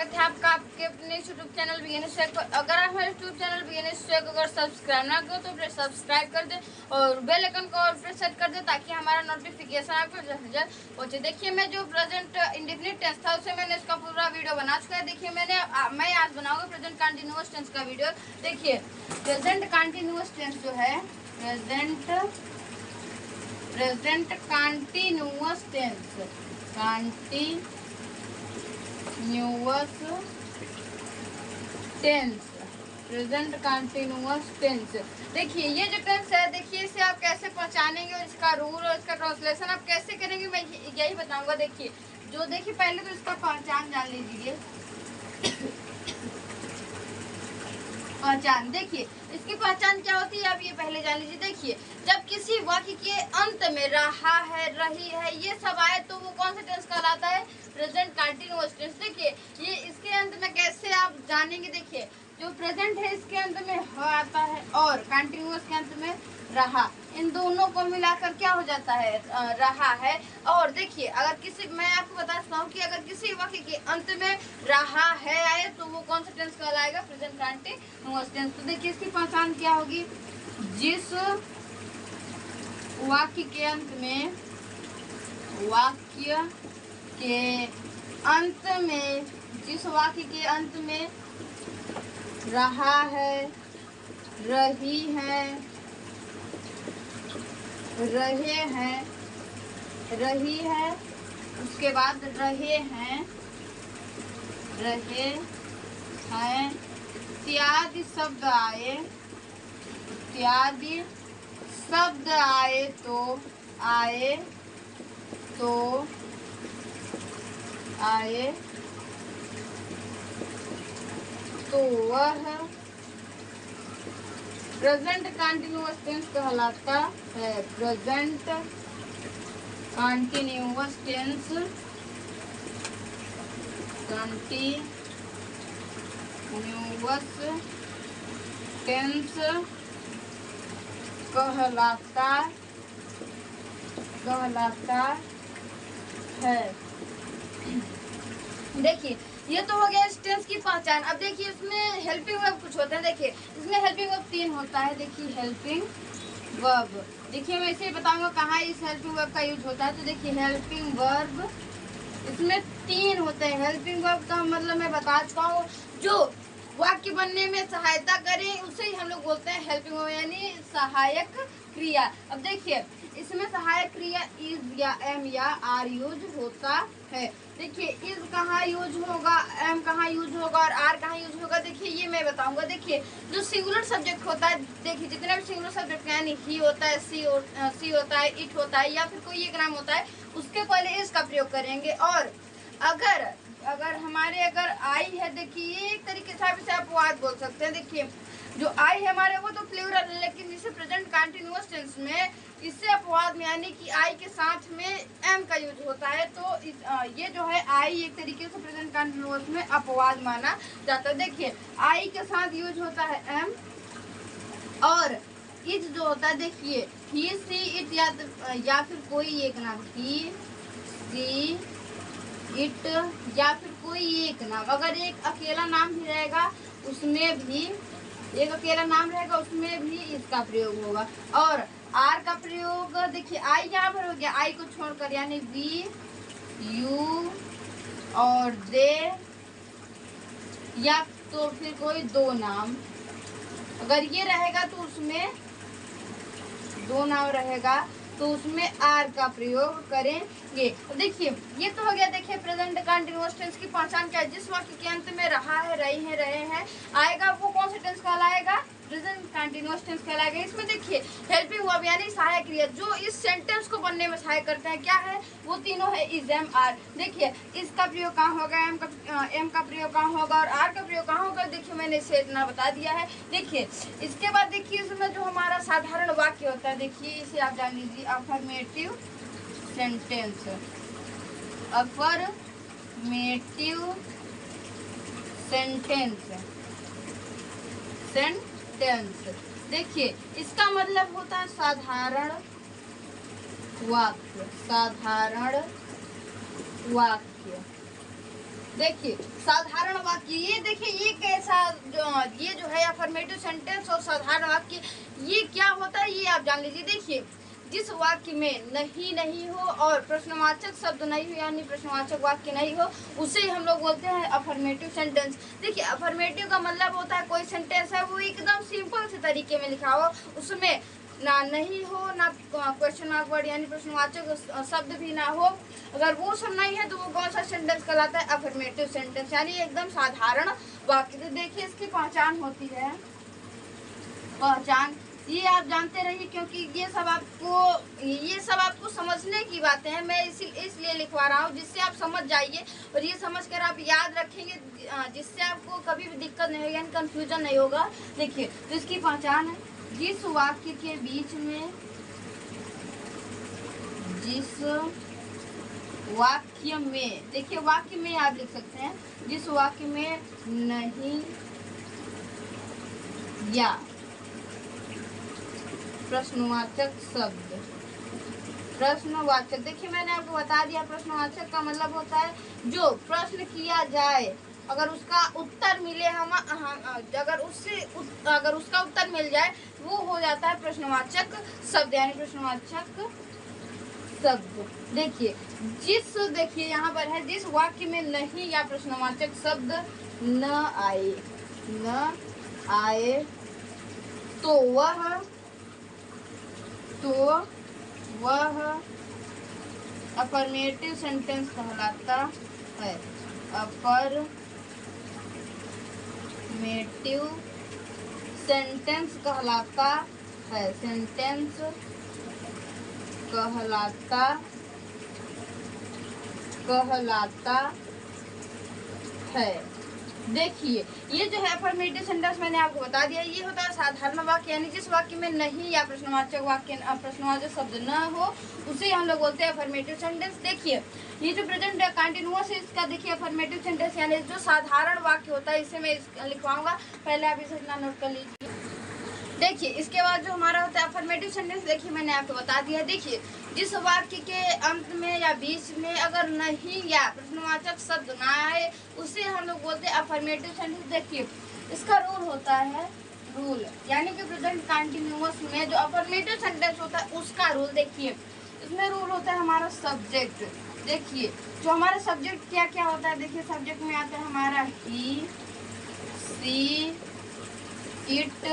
स्वागत है आपका आपके अपने यूट्यूब चैनल बिगिनर्स टेक पर। अगर आप हमारे यूट्यूब चैनल बिगिनर्स टेक अगर सब्सक्राइब ना करो तो प्लीज सब्सक्राइब कर दे और बेल आइकन को ऑल पर सेट कर दे ताकि हमारा नोटिफिकेशन आपको जल्द से जल्द पहुंचे। देखिए मैं जो प्रेजेंट इंडेफिनिट टेंस था उसे मैंने इसका पूरा वीडियो बना चुका है। देखिए मैं आज बनाऊंगा प्रेजेंट कंटिन्यूअस टेंस का वीडियो। देखिए प्रेजेंट कंटिन्यूअस टेंस जो है present continuous tense present continuous tense. देखिए ये जो टेंस है, देखिए इसे आप कैसे पहचानेंगे और इसका रूल और इसका ट्रांसलेशन आप कैसे करेंगे मैं यही बताऊंगा। देखिए पहले तो इसका पहचान जान लीजिए। पहचान, देखिए इसकी पहचान क्या होती है आप ये पहले जान लीजिए। देखिए जब किसी वाक्य के अंत में रहा है, रही है, ये सब आए तो वो कौन सा टेंस कहलाता है? Present continuous tense. देखिए ये इसके अंत में कैसे आप जानेंगे? देखिए जो प्रेजेंट है इसके अंत में ह आता है और कंटिन्यूअस के अंत में रहा, इन दोनों को मिलाकर क्या हो जाता है? रहा है। और देखिए अगर किसी, मैं आपको बता सकता हूँ कि अगर किसी वाक्य के अंत में रहा है आए तो वो कौन सा टेंस कहलाएगा? Present continuous tense. तो देखिए इसकी पहचान क्या होगी? जिस वाक्य के अंत में जिस वाक्य के अंत में रहा है, रही है, उसके बाद रहे हैं इत्यादि शब्द आए तो वह प्रेजेंट कंटिन्यूअस टेंस कहलाता है। प्रेजेंट कंटिन्यूअस टेंस कहलाता है। देखिए ये तो हो गया इस टेंस की पहचान। अब देखिए इसमें हेल्पिंग वर्ब कुछ होता है। देखिए इसमें हेल्पिंग वर्ब 3 होता है। देखिए हेल्पिंग वर्ब, देखिए मैं इसे बताऊंगा कहाँ इस हेल्पिंग वर्ब का यूज होता है। तो देखिए हेल्पिंग वर्ब इसमें 3 होते हैं। हेल्पिंग वर्ब का मतलब मैं बता चुका हूँ, जो वाक्य बनने में सहायता करें उसे ही हम लोग बोलते हैं हेल्पिंग वर्ब, यानी सहायक क्रिया। अब देखिए इसमें सहायक क्रिया इज या एम या आर यूज होता है। देखिए इज कहाँ यूज होगा, एम कहाँ यूज होगा और आर कहाँ यूज होगा, देखिए ये मैं बताऊंगा। देखिए जो सिंगुलर सब्जेक्ट होता है, देखिए जितने भी सिंगुलर सब्जेक्ट यानी ही होता है, सी होता है, इट होता है या फिर कोई एक नाम होता है, उसके पहले इज का प्रयोग करेंगे। और अगर हमारे अगर आई है, देखिए ये एक तरीके से आप इसे अपवाद बोल सकते हैं। देखिए जो आई है हमारे वो तो प्लूरल है, लेकिन इसे प्रेजेंट कंटिन्यूअस टेंस में इससे अपवाद में यानी कि आई के साथ में एम का यूज होता है। तो ये जो है आई एक तरीके से प्रेजेंट कंटिन्यूअस में अपवाद माना जाता है। देखिए आई के साथ यूज होता है एम, और इज जो होता है देखिए ही, सी, इट या फिर कोई एक नाम, ही, सी, इट या फिर कोई एक नाम। अगर एक अकेला नाम भी रहेगा उसमें भी इसका प्रयोग होगा। और आर का प्रयोग देखिए आई यहाँ पर हो गया, आई को छोड़कर यानी वी, यू और दे या तो फिर कोई 2 नाम, अगर ये रहेगा तो उसमें 2 नाम रहेगा तो उसमें आर का प्रयोग करेंगे। तो देखिए ये तो हो गया। देखिए प्रेजेंट कंटिन्यूअस टेंस की पहचान क्या है? जिस वाक्य के अंत में रहा है, रहे हैं आएगा वो कौन सा टेंस कहलाएगा? प्रेजेंट कंटिन्यूअस टेंस कहलाएगा। इसमें देखिए हेल्पिंग वर्ब यानी सहायक क्रिया जो इस सेंटेंस को बनने में सहायक करते हैं, क्या है वो? तीनों है, इज, एम, आर। देखिए इसका प्रयोग कहाँ होगा? एम का प्रयोग कहाँ होगा और आर का प्रयोग कहाँ होगा? देखिए मैंने इसे इतना बता दिया है। देखिए इसके बाद देखिए इसमें जो हमारा साधारण वाक्य होता है, देखिए इसे आप जान लीजिए, अफर्मेटिव सेंटेंस। अफर्मेटिव सेंटेंस देखिए इसका मतलब होता है साधारण वाक्य। देखिए साधारण वाक्य, ये देखिए ये कैसा ये जो है अफर्मेटिव सेंटेंस और साधारण वाक्य, ये क्या होता है ये आप जान लीजिए। देखिए जिस वाक्य में नहीं नहीं हो और प्रश्नवाचक शब्द नहीं हो यानी प्रश्नवाचक वाक्य नहीं हो, उसे हम लोग बोलते हैं अफर्मेटिव सेंटेंस। देखिए अफर्मेटिव का मतलब होता है कोई सेंटेंस है वो एकदम सिंपल से तरीके में लिखा हो, उसमें ना नहीं हो ना क्वेश्चन मार्क वर्ड यानी प्रश्नवाचक शब्द भी ना हो। अगर वो सब नहीं है तो वो कौन सा सेंटेंस कहलाता है? अफर्मेटिव सेंटेंस, यानी एकदम साधारण वाक्य। तो देखिए इसकी पहचान होती है, पहचान ये आप जानते रहिए क्योंकि ये सब आपको समझने की बातें हैं। मैं इसलिए लिखवा रहा हूँ जिससे आप समझ जाइए और ये समझ कर आप याद रखेंगे, जिससे आपको कभी भी दिक्कत नहीं होगी, कंफ्यूजन नहीं होगा। देखिए तो इसकी पहचान है, जिस वाक्य के बीच में, जिस वाक्य में, देखिए वाक्य में आप लिख सकते हैं, जिस वाक्य में नहीं या प्रश्नवाचक शब्द, प्रश्नवाचक, देखिए मैंने आपको बता दिया प्रश्नवाचक का मतलब होता है जो प्रश्न किया जाए, अगर उसका उत्तर मिले अगर उसका उत्तर मिल जाए वो हो जाता है प्रश्नवाचक शब्द यानी प्रश्नवाचक शब्द। देखिए यहाँ पर है, जिस वाक्य में नहीं या प्रश्नवाचक शब्द न आए तो वह अफर्मेटिव सेंटेंस कहलाता है। अफर्मेटिव सेंटेंस कहलाता है, सेंटेंस कहलाता है। देखिए ये जो है अफर्मेटिव सेंटेंस मैंने आपको बता दिया, ये होता है साधारण वाक्य, यानी जिस वाक्य में नहीं या प्रश्नवाचक शब्द न हो उसे हम लोग बोलते हैं अफर्मेटिव सेंटेंस। देखिए ये जो प्रेजेंट कंटिन्यूअस है इसका देखिए अफर्मेटिव सेंटेंस यानी जो साधारण वाक्य होता है इसे मैं लिखवाऊंगा, पहले आप इसे इतना नोट कर लीजिए। देखिए इसके बाद जो हमारा होता है अफर्मेटिव सेंटेंस, देखिए मैंने आपको बता दिया। देखिए जिस वाक्य के अंत में या बीच में अगर नहीं या प्रश्नवाचक शब्द ना आए उसे हम लोग बोलते हैं अफर्मेटिव सेंटेंस। देखिए इसका रूल होता है, रूल यानी कि प्रेजेंट कंटिन्यूअस में जो अफर्मेटिव सेंटेंस होता है उसका रूल। देखिए इसमें रूल होता है हमारा सब्जेक्ट। देखिए जो हमारा सब्जेक्ट क्या क्या होता है, देखिए सब्जेक्ट में आता है हमारा ही, सी, इट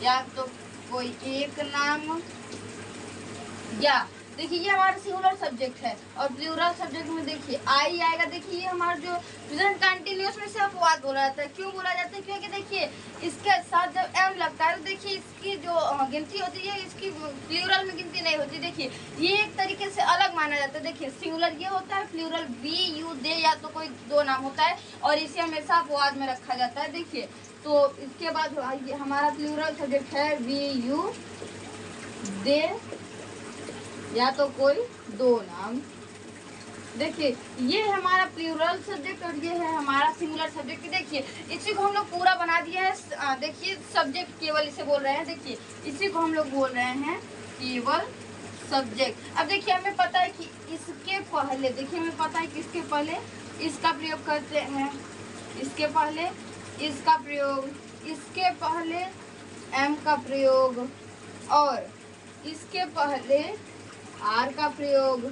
या तो कोई एक नाम, या देखिए ये हमारा सिंगुलर सब्जेक्ट है और प्लूरल सब्जेक्ट में देखिए आई आएगा। देखिए ये हमारा जो प्रेजेंट कंटिन्यूअस में से अपवाद बोला जाता है। क्यों बोला जाता है? क्योंकि देखिए इसके साथ जब एम लगता है तो देखिए इसकी जो गिनती होती है इसकी प्लूरल में गिनती नहीं होती। देखिए ये एक तरीके से अलग माना जाता है। देखिए सिंगुलर ये होता है, प्लूरल वी यू दे या तो कोई दो नाम होता है और इसे हमेशा अपवाद में रखा जाता है। देखिए तो इसके बाद हमारा प्लूरल सब्जेक्ट है वी यू दे या तो कोई दो नाम। देखिए ये है हमारा प्लूरल सब्जेक्ट और ये है हमारा सिंगुलर सब्जेक्ट। देखिए इसी को हम लोग पूरा बना दिया है। देखिए सब्जेक्ट केवल इसे बोल रहे हैं, देखिए इसी को हम लोग बोल रहे हैं केवल सब्जेक्ट। अब देखिए हमें पता है कि इसके पहले, देखिए हमें पता है कि इसके पहले इसका प्रयोग करते हैं, इसके पहले इसका प्रयोग, इसके पहले एम का प्रयोग और इसके पहले आर का प्रयोग,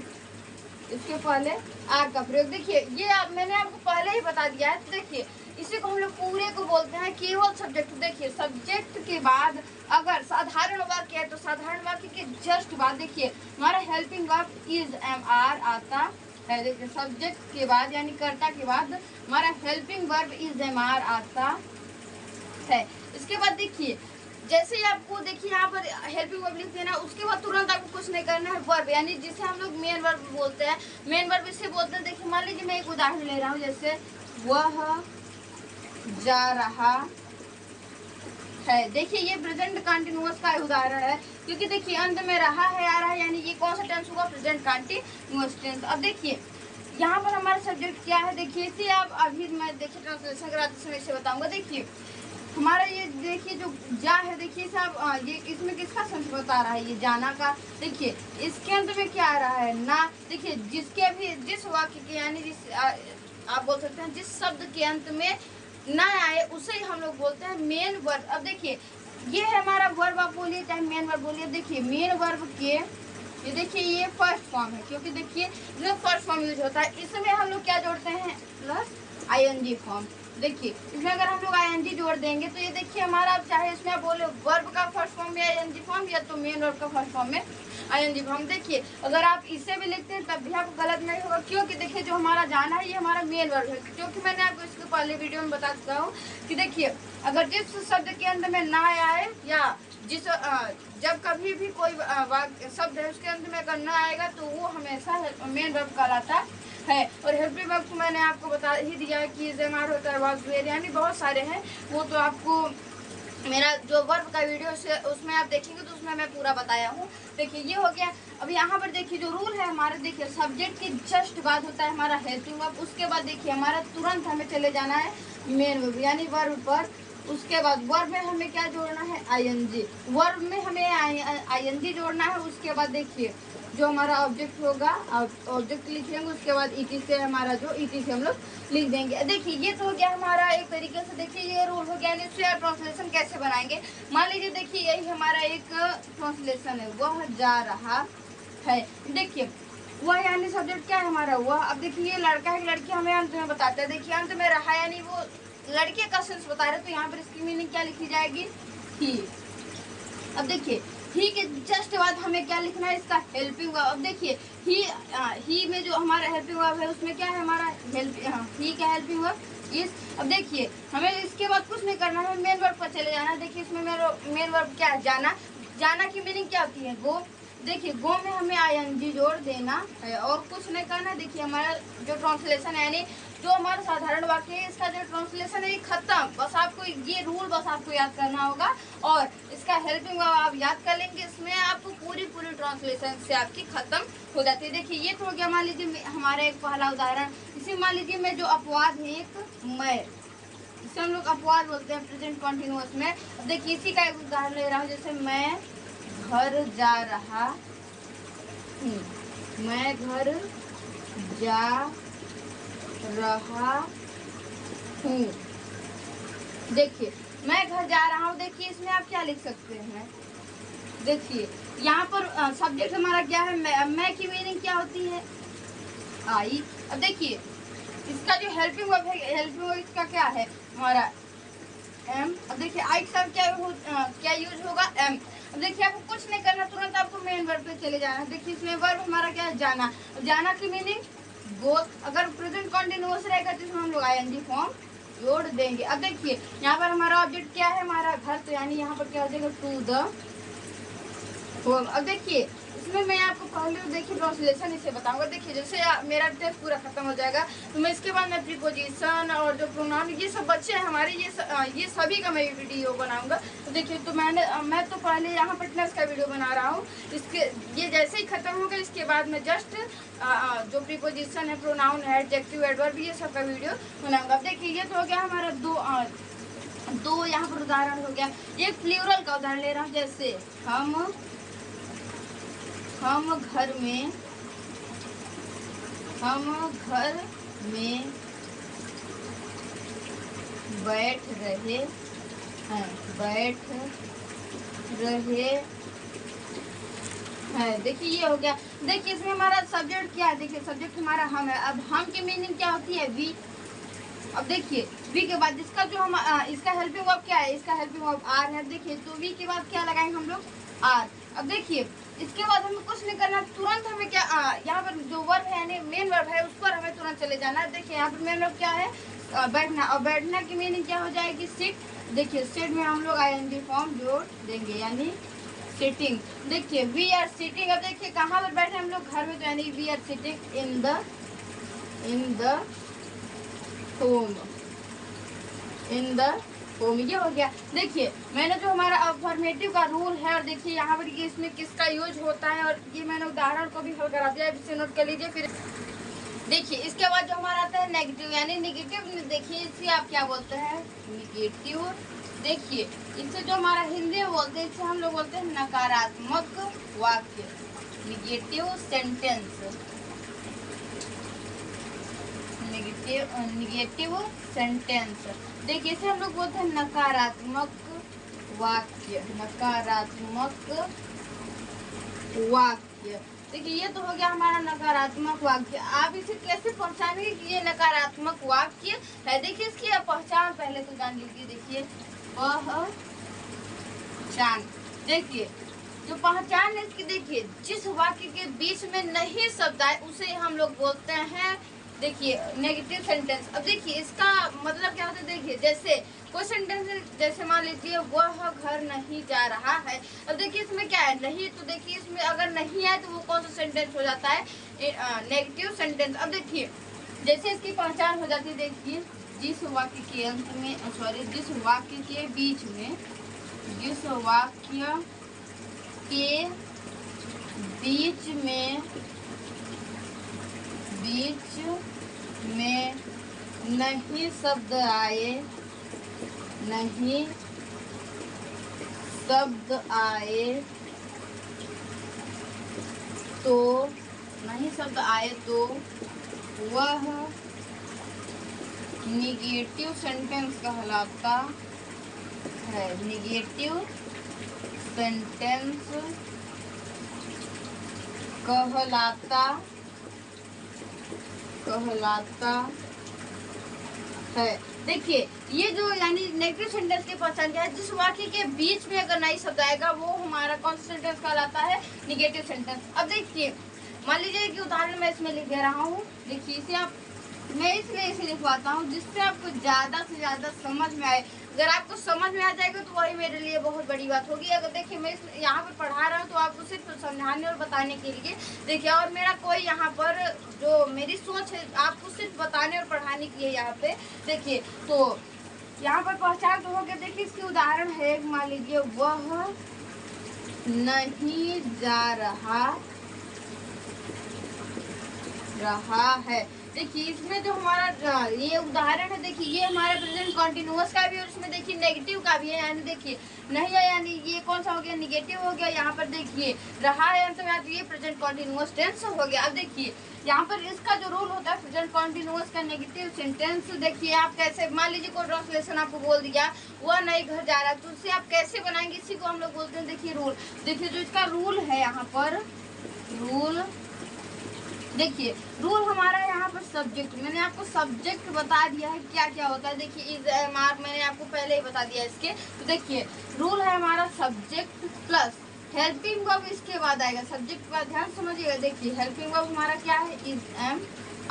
इसके पहले आर का प्रयोग। देखिए ये मैंने आपको पहले ही बता दिया है। देखिए इसी को हम लोग पूरे को बोलते हैं केवल सब्जेक्ट। देखिए सब्जेक्ट के बाद अगर साधारण वाक्य है तो साधारण वाक्य के जस्ट बाद देखिए हमारा helping verb is am are आता है। देखिए सब्जेक्ट के बाद यानी कर्ता के बाद हमारा helping verb is am are आता है। इसके बाद देखिए जैसे ही आपको देखिए यहाँ पर हेल्पिंग वर्ब लिख देना, उसके बाद तुरंत आपको कुछ नहीं करना है। वर्ब यानी जिसे हम लोग मेन वर्ब बोलते हैं, मेन वर्ब इससे बोलते हैं। देखिए मान लीजिए मैं एक उदाहरण ले रहा हूँ, जैसे वह जा रहा है। देखिए ये प्रेजेंट कंटिन्यूअस का उदाहरण है क्योंकि देखिए अंत में रहा है आ रहा है यानी ये कौन सा टेंस होगा? Present continuous tense. अब देखिए यहाँ पर हमारा सब्जेक्ट क्या है, देखिए इसे आप अभी मैं देखिए ट्रांसलेशन कराते समय इसे बताऊंगा। देखिए हमारा ये देखिए जो जा है, देखिए साहब ये इसमें किसका सेंस बता रहा है? ये जाना का। देखिए इसके अंत में क्या आ रहा है? ना। देखिए जिसके भी जिस वाक्य के यानी आप बोल सकते हैं जिस शब्द के अंत में ना आए उसे ही हम लोग बोलते हैं मेन वर्ब। अब देखिए ये है हमारा वर्ब, आप बोलिए चाहे मेन वर्ब बोलिए। देखिए मेन वर्ब के ये देखिए ये फर्स्ट फॉर्म है, क्योंकि देखिए जो फर्स्ट फॉर्म यूज होता है इसमें हम लोग क्या जोड़ते हैं प्लस आईएनजी फॉर्म। देखिए इसमें अगर हम लोग आईएनजी जोड़ देंगे तो ये देखिए हमारा, आप चाहे इसमें आप बोले वर्ब का फर्स्ट फॉर्म में आईएनजी फॉर्म या तो मेन वर्ब का फर्स्ट फॉर्म में आईएनजी फॉर्म। देखिए अगर आप इसे भी लिखते हैं तब भी आपको गलत नहीं होगा, क्योंकि देखिए जो हमारा जाना है ये हमारा मेन वर्ब है। क्योंकि मैंने आपको इसके पहले वीडियो में बता चुका हूँ कि देखिए अगर जिस शब्द के अंत में ना आए या जिस जब कभी भी कोई शब्द है उसके अंत में अगर ना आएगा तो वो हमेशा मेन वर्ब कहलाता है। और हेल्पिंग वर्ब को मैंने आपको बता ही दिया कि जमार होता है, वाज वेयर, यानी बहुत सारे हैं। वो तो आपको मेरा जो वर्ब का वीडियो से उसमें आप देखेंगे तो उसमें मैं पूरा बताया हूँ। देखिए ये हो गया। अब यहाँ पर देखिए जो रूल है हमारा, देखिए सब्जेक्ट के जस्ट बाद होता है हमारा हेल्पिंग वर्ब। उसके बाद देखिए हमारा तुरंत हमें चले जाना है मेन वर्ब यानी वर्ब पर। उसके बाद वर्ब में हमें क्या जोड़ना है आईएनजी, वर्ब में हमें आईएनजी जोड़ना है। उसके बाद देखिए जो हमारा ऑब्जेक्ट होगा ऑब्जेक्ट लिखेंगे, उसके बाद ईटी से हमारा जो ईटी से हम लोग लिख देंगे। देखिए ये तो हो गया हमारा एक तरीके से। देखिए ये रूल हो गया। इससे ट्रांसलेशन कैसे बनाएंगे, मान लीजिए देखिए यही हमारा एक ट्रांसलेशन है, वह जा रहा है। देखिए वह यानी सब्जेक्ट क्या है हमारा वह। अब देखिए ये लड़का है लड़की हमें अंत में बताता है। देखिए अंत में रहा यानी वो लड़के का सेंस बता रहे, तो यहाँ पर इसकी मीनिंग क्या लिखी जाएगी ही। अब देखिए ही के जस्ट बाद हमें क्या लिखना है इसका हेल्पिंग वर्ब। अब देखिए ही में जो हमारा हेल्पिंग वर्ब है उसमें क्या है हमारा ही का हेल्पिंग वर्ब इस। अब देखिए हमें इसके बाद कुछ नहीं करना है, मेन वर्ब पर चले जाना। देखिए इसमें मेन वर्ब क्या है जाना। जाना की मीनिंग क्या होती है गो। देखिए गो में हमें आईएनजी जोड़ देना है और कुछ नहीं करना। देखिए हमारा जो ट्रांसलेशन है यानी जो हमारा साधारण वाक्य है इसका जो ट्रांसलेशन है ये खत्म। बस आपको ये रूल बस आपको याद करना होगा और इसका हेल्पिंग वर्ब आप याद कर लेंगे, इसमें आपको पूरी ट्रांसलेशन से आपकी खत्म हो जाती है। देखिए ये तो हो गया मान लीजिए हमारा एक पहला उदाहरण। इसे मान लीजिए मैं जो अपवाद है एक मैं, इसे हम लोग अपवाद बोलते हैं प्रेजेंट कॉन्टिन्यूअस में। अब देखिए इसी का एक उदाहरण ले रहा हूँ, जैसे मैं घर जा रहा हूँ, मैं घर जा रहा हूँ। देखिए मैं घर जा रहा हूँ। देखिए इसमें आप क्या लिख सकते हैं, देखिए यहाँ पर सब्जेक्ट हमारा क्या है मैं की मीनिंग क्या होती है आई। अब देखिए इसका जो हेल्पिंग वर्ब है हेल्पिंग वर्ब इसका क्या है हमारा एम। अब देखिए आई के साथ क्या यूज होगा एम। अब देखिए आपको कुछ नहीं करना, तुरंत आपको मेन वर्ब पे चले जाना है। देखिए इसमें वर्ब हमारा क्या है जाना। अब जाना की मीनिंग गो। अगर प्रेजेंट कॉन्टिन्यूअस रहेगा तो इसमें हम लोग आईएनजी फॉर्म जोड़ देंगे। अब देखिए यहाँ पर हमारा ऑब्जेक्ट क्या है हमारा घर, तो यानी यहाँ पर क्या हो जाएगा टू द होम। अब देखिए इसमें मैं आपको पहले देखिए ट्रांसलेशन इसे बताऊंगा। देखिए जैसे मेरा टेस्ट पूरा खत्म हो जाएगा तो मैं इसके बाद में प्रीपोजिशन और जो प्रोनाउन ये सब बच्चे हैं हमारे ये सभी का मैं वीडियो बनाऊंगा। तो देखिए तो मैं तो पहले यहाँ पर टेंस का वीडियो बना रहा हूँ। इसके ये जैसे ही खत्म होगा इसके बाद में जस्ट जो प्रीपोजिशन है प्रोनाउन है एडजेक्टिव एडवर्ब ये सब का वीडियो बनाऊंगा। अब देखिए ये तो हो गया हमारा दो यहाँ पर उदाहरण हो गया। एक प्लूरल का उदाहरण ले रहा हूँ, जैसे हम घर में बैठ रहे हैं। देखिए ये हो गया। देखिए इसमें हमारा सब्जेक्ट क्या है, देखिए सब्जेक्ट हमारा हम है। अब हम की मीनिंग क्या होती है वी। अब देखिए वी के बाद इसका जो हम इसका हेल्पिंग वर्ब क्या है, इसका हेल्पिंग वर्ब आर है। देखिए तो वी के बाद क्या लगाएंगे हम लोग आर। अब देखिए इसके बाद हमें कुछ नहीं करना, तुरंत हमें क्या यहाँ पर जो वर्ब है यानी मेन वर्ब है उस पर हमें तुरंत चले जाना है। देखिए यहाँ पर मेन वर्ब क्या है बैठना, और बैठना की मीनिंग क्या हो जाएगी सिट। देखिए सिट में हम लोग आईएनजी फॉर्म जोड़ देंगे यानी सिटिंग। देखिए वी आर सिटिंग। अब देखिए कहाँ पर बैठे हम लोग घर में, तो यानी we are sitting in the home ये हो गया। देखिए मैंने जो हमारा अफर्मेटिव का रूल है और देखिए यहाँ पर ये इसमें किसका यूज होता है और ये मैंने उदाहरण को भी हल करा दिया, इसे नोट कर लीजिए। फिर देखिए इसके बाद जो हमारा आता है नेगेटिव यानी नेगेटिव। देखिए इसे आप क्या बोलते हैं नेगेटिव। देखिए इससे जो हमारा हिंदी में बोलते हैं इसे हम लोग बोलते हैं नकारात्मक वाक्य, नेगेटिव सेंटेंस, निगेटिव सेंटेंस। देखिए इसे हम लोग बोलते हैं नकारात्मक वाक्य, नकारात्मक वाक्य। देखिए ये तो हो गया हमारा नकारात्मक वाक्य। आप इसे कैसे पहचानेंगे कि ये नकारात्मक वाक्य है? देखिए इसकी पहचान पहले तो जान लीजिए। देखिए पहचान, देखिए जो पहचान है इसकी, देखिए जिस वाक्य के बीच में नहीं शब्द आए उसे हम लोग बोलते हैं, देखिए नेगेटिव सेंटेंस। अब देखिए इसका मतलब क्या होता है? देखिए जैसे कोई सेंटेंस, जैसे मान लीजिए वह घर नहीं जा रहा है। अब देखिए इसमें क्या है? नहीं। तो देखिए इसमें अगर नहीं है तो वो कौन सा सेंटेंस हो जाता है? Negative sentence. अब देखिए जैसे इसकी पहचान हो जाती है, देखिए जिस वाक्य के अंत में, जिस वाक्य के बीच में, जिस वाक्य के बीच में नहीं शब्द आए, नहीं शब्द आए तो वह निगेटिव सेंटेंस कहलाता है, निगेटिव सेंटेंस कहलाता है। देखिए ये जो यानी नेगेटिव सेंटेंस की पहचान क्या है? जिस वाक्य के बीच में अगर नई शब्द आएगा वो हमारा कौन सा सेंटेंस कहलाता है? Negative sentence. अब देखिए मान लीजिए कि उदाहरण मैं इसमें लिख दे रहा हूँ। देखिए इसे आप, मैं इसलिए इसे लिखवाता हूँ जिससे आपको ज़्यादा से ज़्यादा समझ में आए। अगर आपको समझ में आ जाएगा तो वही मेरे लिए बहुत बड़ी बात होगी। अगर देखिए मैं यहाँ पर पढ़ा रहा हूँ तो आपको सिर्फ समझाने और बताने के लिए, देखिए, और मेरा कोई यहाँ पर जो मेरी सोच है आपको सिर्फ बताने और पढ़ाने के लिए यहाँ पे। देखिए तो यहाँ पर पहचान तो हो गया। देखिए इसके उदाहरण है, मान लीजिए वह नहीं जा रहा है। देखिए इसमें जो हमारा ये उदाहरण है, देखिए ये हमारा प्रेजेंट कॉन्टिन्यूअस का भी और इसमें देखिए नेगेटिव का भी है। यानी देखिए नहीं है, यानी ये कौन सा हो गया? निगेटिव हो गया। यहाँ पर देखिए रहा है तो ये प्रेजेंट कॉन्टिन्यूअस टेंस हो गया। अब देखिए यहाँ पर इसका जो रूल होता है प्रेजेंट कॉन्टिन्यूअस का नेगेटिव सेंटेंस, देखिए आप कैसे, मान लीजिए कोई ट्रांसलेशन आपको बोल दिया वह नहीं घर जा रहा, तो उससे आप कैसे बनाएंगे? इसी को हम लोग बोलते हैं, देखिए रूल। देखिए जो इसका रूल है यहाँ पर, रूल, देखिए रूल हमारा यहाँ पर सब्जेक्ट, मैंने आपको सब्जेक्ट बता दिया है क्या क्या होता है। देखिए इज मार्क मैंने आपको पहले ही बता दिया इसके। तो देखिए रूल है हमारा सब्जेक्ट प्लस हेल्पिंग वर्ब इसके बाद आएगा। सब्जेक्ट का ध्यान समझिएगा। देखिए हेल्पिंग वर्ब हमारा क्या है? Is, am,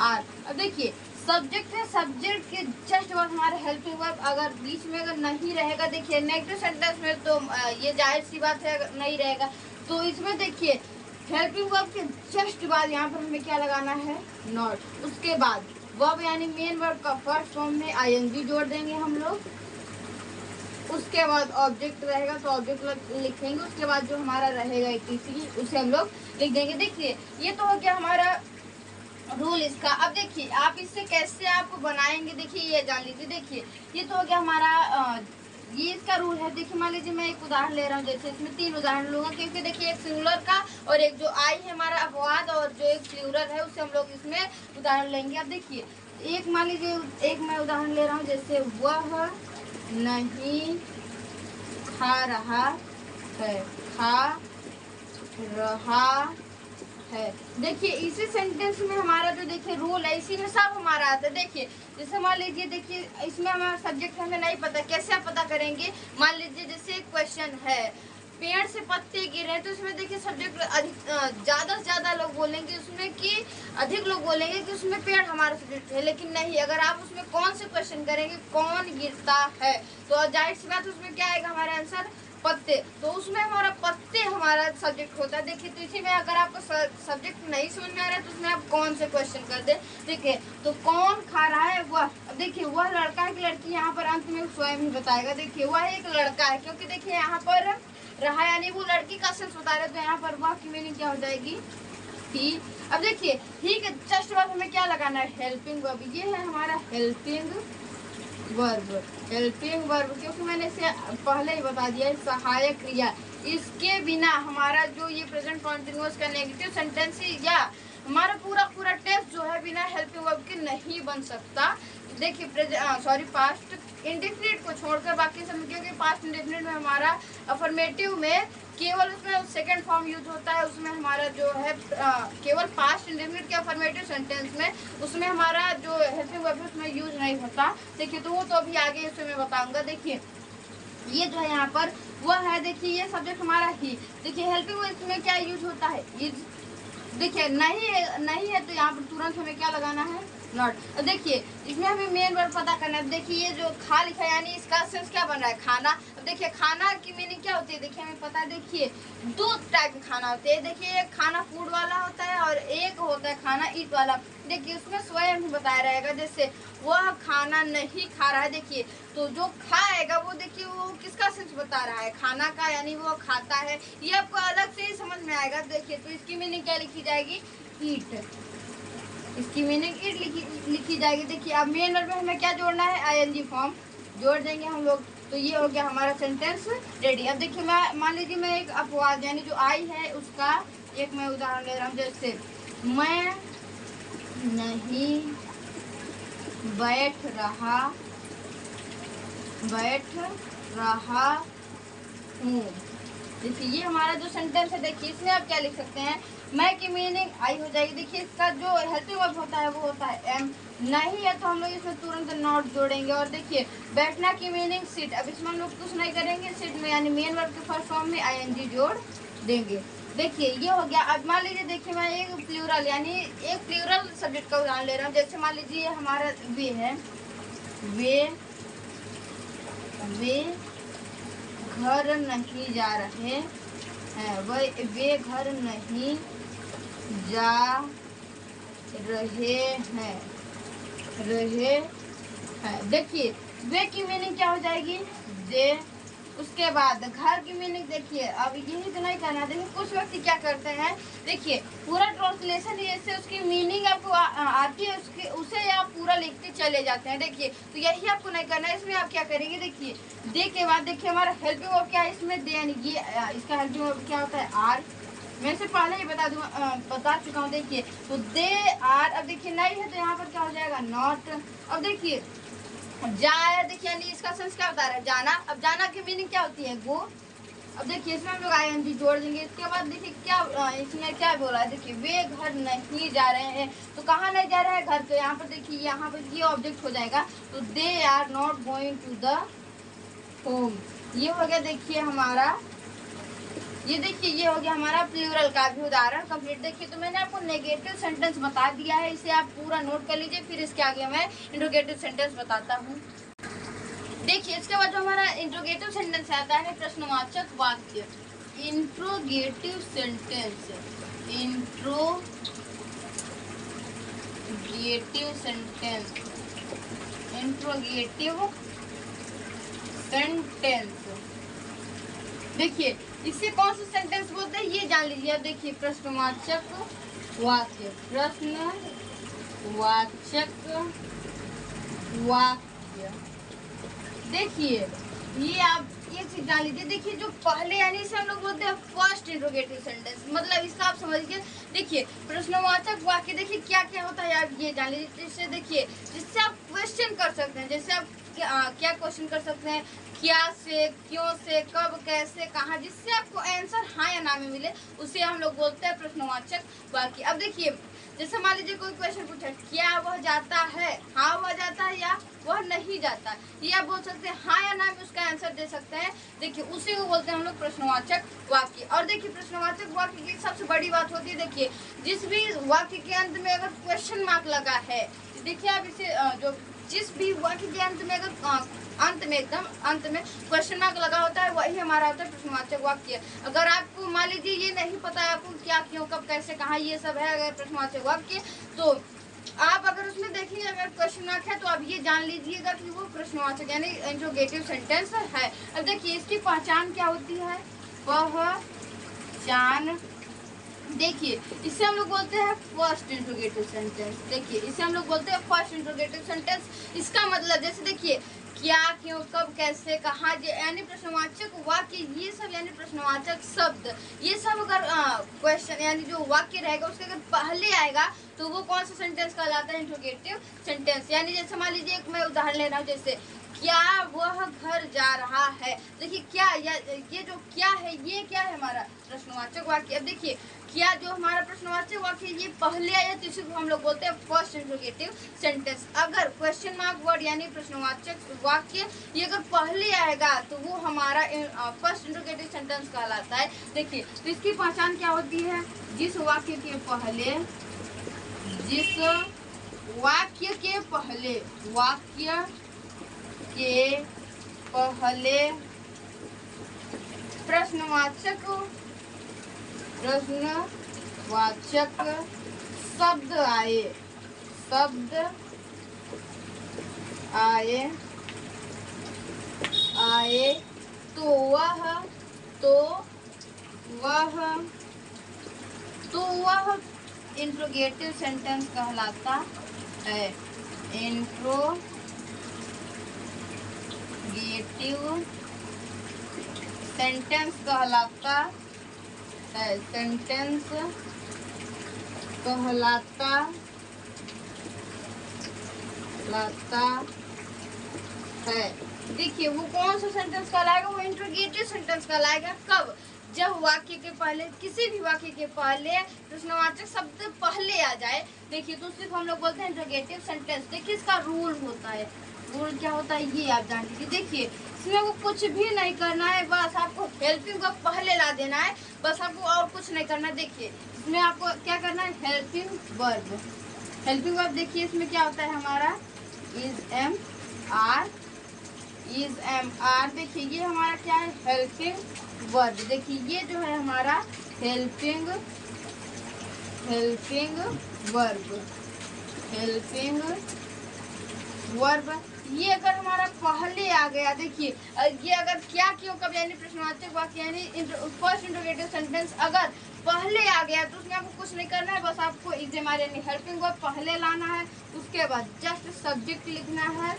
are. अब देखिए सब्जेक्ट है, सब्जेक्ट के जस्ट बाद हमारा हेल्पिंग वर्ब अगर बीच में अगर नहीं रहेगा, देखिए नेगेटिव सेंटेंस में तो ये जाहिर सी बात है अगर नहीं रहेगा, तो इसमें देखिए हेल्पिंग वर्ब के जस्ट बाद यहाँ पर हमें क्या लगाना है? नॉट। उसके बाद वर्ब यानी मेन वर्ब का फर्स्ट फॉर्म में आईएनजी जोड़ देंगे हम लोग। उसके बाद ऑब्जेक्ट रहेगा तो ऑब्जेक्ट लिखेंगे। उसके बाद जो हमारा रहेगा इटीसी उसे हम लोग लिख देंगे। देखिए ये तो हो गया हमारा रूल इसका। अब देखिए आप इससे कैसे आप बनाएंगे, देखिए ये जान लीजिए। देखिए ये तो हो गया हमारा ये इसका रूल है। देखिए मान लीजिए मैं एक उदाहरण ले रहा हूँ, जैसे इसमें 3 उदाहरण लूँगा क्योंकि देखिए एक सिंगुलर का और एक जो आई है हमारा अपवाद और जो एक प्लूरल है उससे हम लोग इसमें उदाहरण लेंगे। अब देखिए एक मान लीजिए एक मैं उदाहरण ले रहा हूँ, जैसे वह नहीं खा रहा है। देखिए इसी सेंटेंस में हमारा जो देखिए रूल है इसी में सब हमारा आता है। देखिए जैसे मान लीजिए, देखिए इसमें हमारा सब्जेक्ट हमें नहीं पता, कैसे आप पता करेंगे? मान लीजिए जैसे एक क्वेश्चन है पेड़ से पत्ते गिरे, तो इसमें देखिए सब्जेक्ट ज़्यादा से ज़्यादा लोग बोलेंगे उसमें कि अधिक लोग बोलेंगे कि उसमें पेड़ हमारा सब्जेक्ट है, लेकिन नहीं, अगर आप उसमें कौन से क्वेश्चन करेंगे कौन गिरता है तो जाहिर सी बात उसमें क्या आएगा हमारा आंसर? पत्ते। तो उसमें हमारा पत्ते हमारा सब्जेक्ट होता है। देखिए तो इसी में अगर आपको सब्जेक्ट नहीं समझ में आ रहा है तो उसमें आप कौन से क्वेश्चन कर दे। देखिए तो कौन खा रहा है? वह। अब देखिए वह लड़का है कि लड़की, यहाँ पर अंत में स्वयं ही बताएगा। देखिए वह एक लड़का है क्योंकि देखिए यहाँ पर रहा यानी वो लड़की का सेंस बता रहे, तो यहाँ पर वह की मीनिंग क्या हो जाएगी? ही। अब देखिए ही के जस्ट बाद हमें क्या लगाना है? Helping verb. ये है हमारा हेल्पिंग वर्ब। हेल्पिंग वर्ब क्योंकि मैंने इसे पहले ही बता दिया है, सहायक क्रिया। इसके बिना हमारा जो ये प्रेजेंट कॉन्टिन्यूअस का नेगेटिव सेंटेंस या हमारा पूरा टेस्ट जो है बिना हेल्पिंग वर्ब के नहीं बन सकता। देखिए पास्ट इंडेफिनिट को छोड़कर बाकी सब, क्योंकि पास्ट इंडेफिनिट में हमारा अफर्मेटिव में केवल उसमें सेकंड फॉर्म यूज होता है, उसमें हमारा जो है केवल पास्ट इंडेफिनिट के अफर्मेटिव सेंटेंस में उसमें हमारा जो हेल्पिंग वर्ब है उसमें यूज नहीं होता। देखिए तो वो तो अभी आगे इसमें मैं बताऊंगा। देखिए ये जो है यहाँ पर वह है, देखिए ये सब्जेक्ट हमारा ही। देखिए हेल्पिंग वर्ब इसमें क्या यूज होता है, इज। देखिए नहीं है तो यहाँ पर तुरंत हमें क्या लगाना है, नॉट। अब देखिए इसमें हमें मेन वर्ब पता करना है। देखिए ये जो खा लिखा है यानी इसका सेंस क्या बन रहा है, खाना। अब देखिए खाना की मीनिंग क्या होती है, देखिए हमें पता है। देखिए दो टाइप के खाना होते हैं। देखिए एक खाना फूड वाला होता है और एक होता है खाना ईट वाला। देखिए उसमें स्वयं ही बताया रहेगा, जैसे वह खाना नहीं खा रहा है। देखिए तो जो खाएगा वो देखिए वो किसका सेंस बता रहा है, खाना का, यानी वो खाता है। ये आपको अलग से ही समझ में आएगा। देखिए तो इसकी मीनिंग क्या लिखी जाएगी, ईट। इसकी मीनिंग ईट लिखी जाएगी। देखिए अब मेन वर्ब में हमें क्या जोड़ना है, आईएनजी फॉर्म जोड़ देंगे हम लोग। तो ये हो गया हमारा सेंटेंस रेडी। अब देखिए मैं मान लीजिए मैं एक अपवाद यानी जो आई है उसका एक मैं उदाहरण ले रहा हूँ। जैसे मैं नहीं बैठ रहा हूँ। देखिए ये हमारा जो सेंटेंस है, देखिए इसमें आप क्या लिख सकते हैं, मैं की मीनिंग आई हो जाएगी। देखिए इसका जो हेल्पिंग वर्ब होता है वो होता है एम। नहीं है तो हम लोग इसमें तुरंत नॉट जोड़ेंगे। और देखिए बैठना की मीनिंग सिट। अब इसमें हम लोग कुछ नहीं करेंगे, सिट में यानी मेन वर्ब के फर्स्ट फॉर्म में आईएनजी जोड़ देंगे। देखिए ये हो गया। अब मान लीजिए देखिए मैं एक प्लूरल यानी एक प्लूरल सब्जेक्ट का उदाहरण ले रहा हूँ। जैसे मान लीजिए हमारा वे है, वे घर नहीं जा रहे हैं, वे घर नहीं जा रहे हैं। देखिए वे की मीनिंग क्या हो जाएगी, दे। उसके बाद घर की मीनिंग देखिए, अब यही तो नहीं करना। देखिए कुछ व्यक्ति क्या करते हैं, देखिए पूरा ट्रांसलेशन जैसे उसकी मीनिंग आपको आती है उसके उसे आप पूरा लिखते चले जाते हैं। देखिए तो यही आपको नहीं करना है। इसमें आप क्या करेंगे, देखिए दे के बाद देखिए हमारा हेल्पिंग वर्ब क्या है इसमें, दे यानी ये इसका हेल्पिंग वर्ब क्या होता है, आर। मैं से पहले ही बता चुका हूँ। देखिए तो दे आर। अब देखिए नहीं है तो यहाँ पर क्या हो जाएगा, नॉट। अब देखिए जाए, देखिए यानी इसका सेंस क्या बता रहा है, जाना। अब जाना की मीनिंग क्या होती है, गो। अब देखिए इसमें हम लोग आईएनजी जोड़ देंगे। इसके बाद देखिए क्या इसमें क्या बोला है, देखिए वे घर नहीं जा रहे हैं। तो कहाँ नहीं जा रहा है, घर। तो यहाँ पर देखिए यहाँ पर ये ऑब्जेक्ट हो जाएगा। तो they are not going to the home. ये हो गया देखिए हमारा, ये देखिए ये हो गया हमारा प्लूरल का भी उदाहरण कंप्लीट। देखिए तो मैंने आपको नेगेटिव सेंटेंस बता दिया है, इसे आप पूरा नोट कर लीजिए। फिर इसके आगे मैं इंट्रोगेटिव सेंटेंस बताता हूँ। देखिए इसके बाद जो हमारा इंट्रोगेटिव सेंटेंस आता है प्रश्नवाचक वाक्य। Interrogative sentence, interrogative sentence. देखिए इससे कौन सा सेंटेंस बोलते हैं ये जान लीजिए। अब देखिए प्रश्नवाचक वाक्य, देखिए ये आप ये चीज जान लीजिए। देखिए जो पहले यानी इसे हम लोग बोलते हैं फर्स्ट इंट्रोगेटिव सेंटेंस, मतलब इसका आप समझ लीजिए। देखिए प्रश्नवाचक वाक्य देखिए क्या क्या होता है आप ये जान लीजिए। जिससे देखिए जिससे आप क्वेश्चन कर सकते हैं, जैसे आप क्या क्वेश्चन कर सकते हैं, क्या से, क्यों से, कब, कैसे, कहाँ, जिससे आपको आंसर हाँ या ना में मिले उसे हम लोग बोलते हैं प्रश्नवाचक वाक्य। अब देखिए जैसे मान लीजिए कोई क्वेश्चन पूछा, क्या वह जाता है, हाँ वह जाता है या वह नहीं जाता, ये आप बोल सकते हैं हाँ या ना में उसका आंसर दे सकते हैं। देखिए उसी को बोलते हैं हम लोग प्रश्नवाचक वाक्य। और देखिए प्रश्नवाचक वाक्य की सबसे बड़ी बात होती है, देखिए जिस भी वाक्य के अंत में अगर क्वेश्चन मार्क लगा है, देखिए आप इसे जो जिस भी वाक्य के अंत में अगर अंत में एकदम अंत में क्वेश्चन मार्क लगा होता है वही हमारा होता है प्रश्नवाचक वाक्य। अगर आपको मान लीजिए ये नहीं पता है आपको क्या, क्यों, कब, कैसे, कहाँ, ये सब है अगर प्रश्नवाचक वाक्य, तो आप अगर उसमें देखेंगे अगर क्वेश्चन मार्क है तो आप ये जान लीजिएगा कि वो प्रश्नवाचक यानी इंट्रोगेटिव सेंटेंस है। अब देखिए इसकी पहचान क्या होती है, पहचान। देखिए इसे हम लोग बोलते हैं फर्स्ट इंट्रोगेटिव सेंटेंस। देखिए इसे हम लोग बोलते हैं फर्स्ट इंट्रोगेटिव सेंटेंस। इसका मतलब जैसे देखिए क्या, क्यों, क्यों, कब, कैसे, कहाँ, यानी प्रश्नवाचक वाक्य, ये सब यानी प्रश्नवाचक शब्द, ये सब अगर क्वेश्चन यानी जो वाक्य रहेगा उसके अगर पहले आएगा तो वो कौन सा सेंटेंस कहलाता है, इंट्रोगेटिव सेंटेंस। यानी जैसे मान लीजिए एक मैं उदाहरण ले रहा हूँ, जैसे क्या वह घर जा रहा है। देखिए क्या ये जो क्या है, ये क्या है हमारा प्रश्नवाचक वाक्य। अब देखिए क्या जो हमारा प्रश्नवाचक वाक्य ये पहले आया तो इसी को हम लोग बोलते हैं फर्स्ट इंट्रोगेटिव सेंटेंस। अगर क्वेश्चन मार्क वर्ड यानी प्रश्नवाचक वाक्य ये अगर पहले आएगा तो वो हमारा फर्स्ट इंट्रोगेटिव सेंटेंस कहलाता है। देखिए तो इसकी पहचान क्या होती है, जिस वाक्य के पहले प्रश्नवाचक शब्द आए तो वह इंट्रोगेटिव सेंटेंस कहलाता है। इंट्रोगेटिव सेंटेंस कहलाता है, देखिए वो कौन सा सेंटेंस कहलाएगा, वो इंट्रोगेटिव सेंटेंस कहलाएगा। कब, जब वाक्य के पहले, किसी भी वाक्य के पहले प्रश्नवाचक शब्द पहले आ जाए। देखिए तो सिर्फ हम लोग बोलते हैं इंट्रोगेटिव सेंटेंस। देखिए इसका रूल होता है, रूल क्या होता है ये आप जान लीजिए। देखिए इसमें वो कुछ भी नहीं करना है, बस आपको हेल्पिंग वर्ब पहले ला देना है, बस आपको और कुछ नहीं करना है। देखिए इसमें आपको क्या करना है, हेल्पिंग वर्ब। देखिए इसमें क्या होता है हमारा इज एम आर। देखिए ये हमारा क्या है, हेल्पिंग वर्ब। देखिए ये जो है हमारा हेल्पिंग वर्ब। ये अगर हमारा पहले आ गया, देखिए ये अगर क्या क्यों कब यानी प्रश्नवाचक वाक्य यानी फर्स्ट इंट्रोगेटिव सेंटेंस अगर पहले आ गया तो उसमें आपको कुछ नहीं करना है, बस आपको एग्जाम यानी हेल्पिंग वर्ब पहले लाना है। उसके बाद जस्ट सब्जेक्ट लिखना है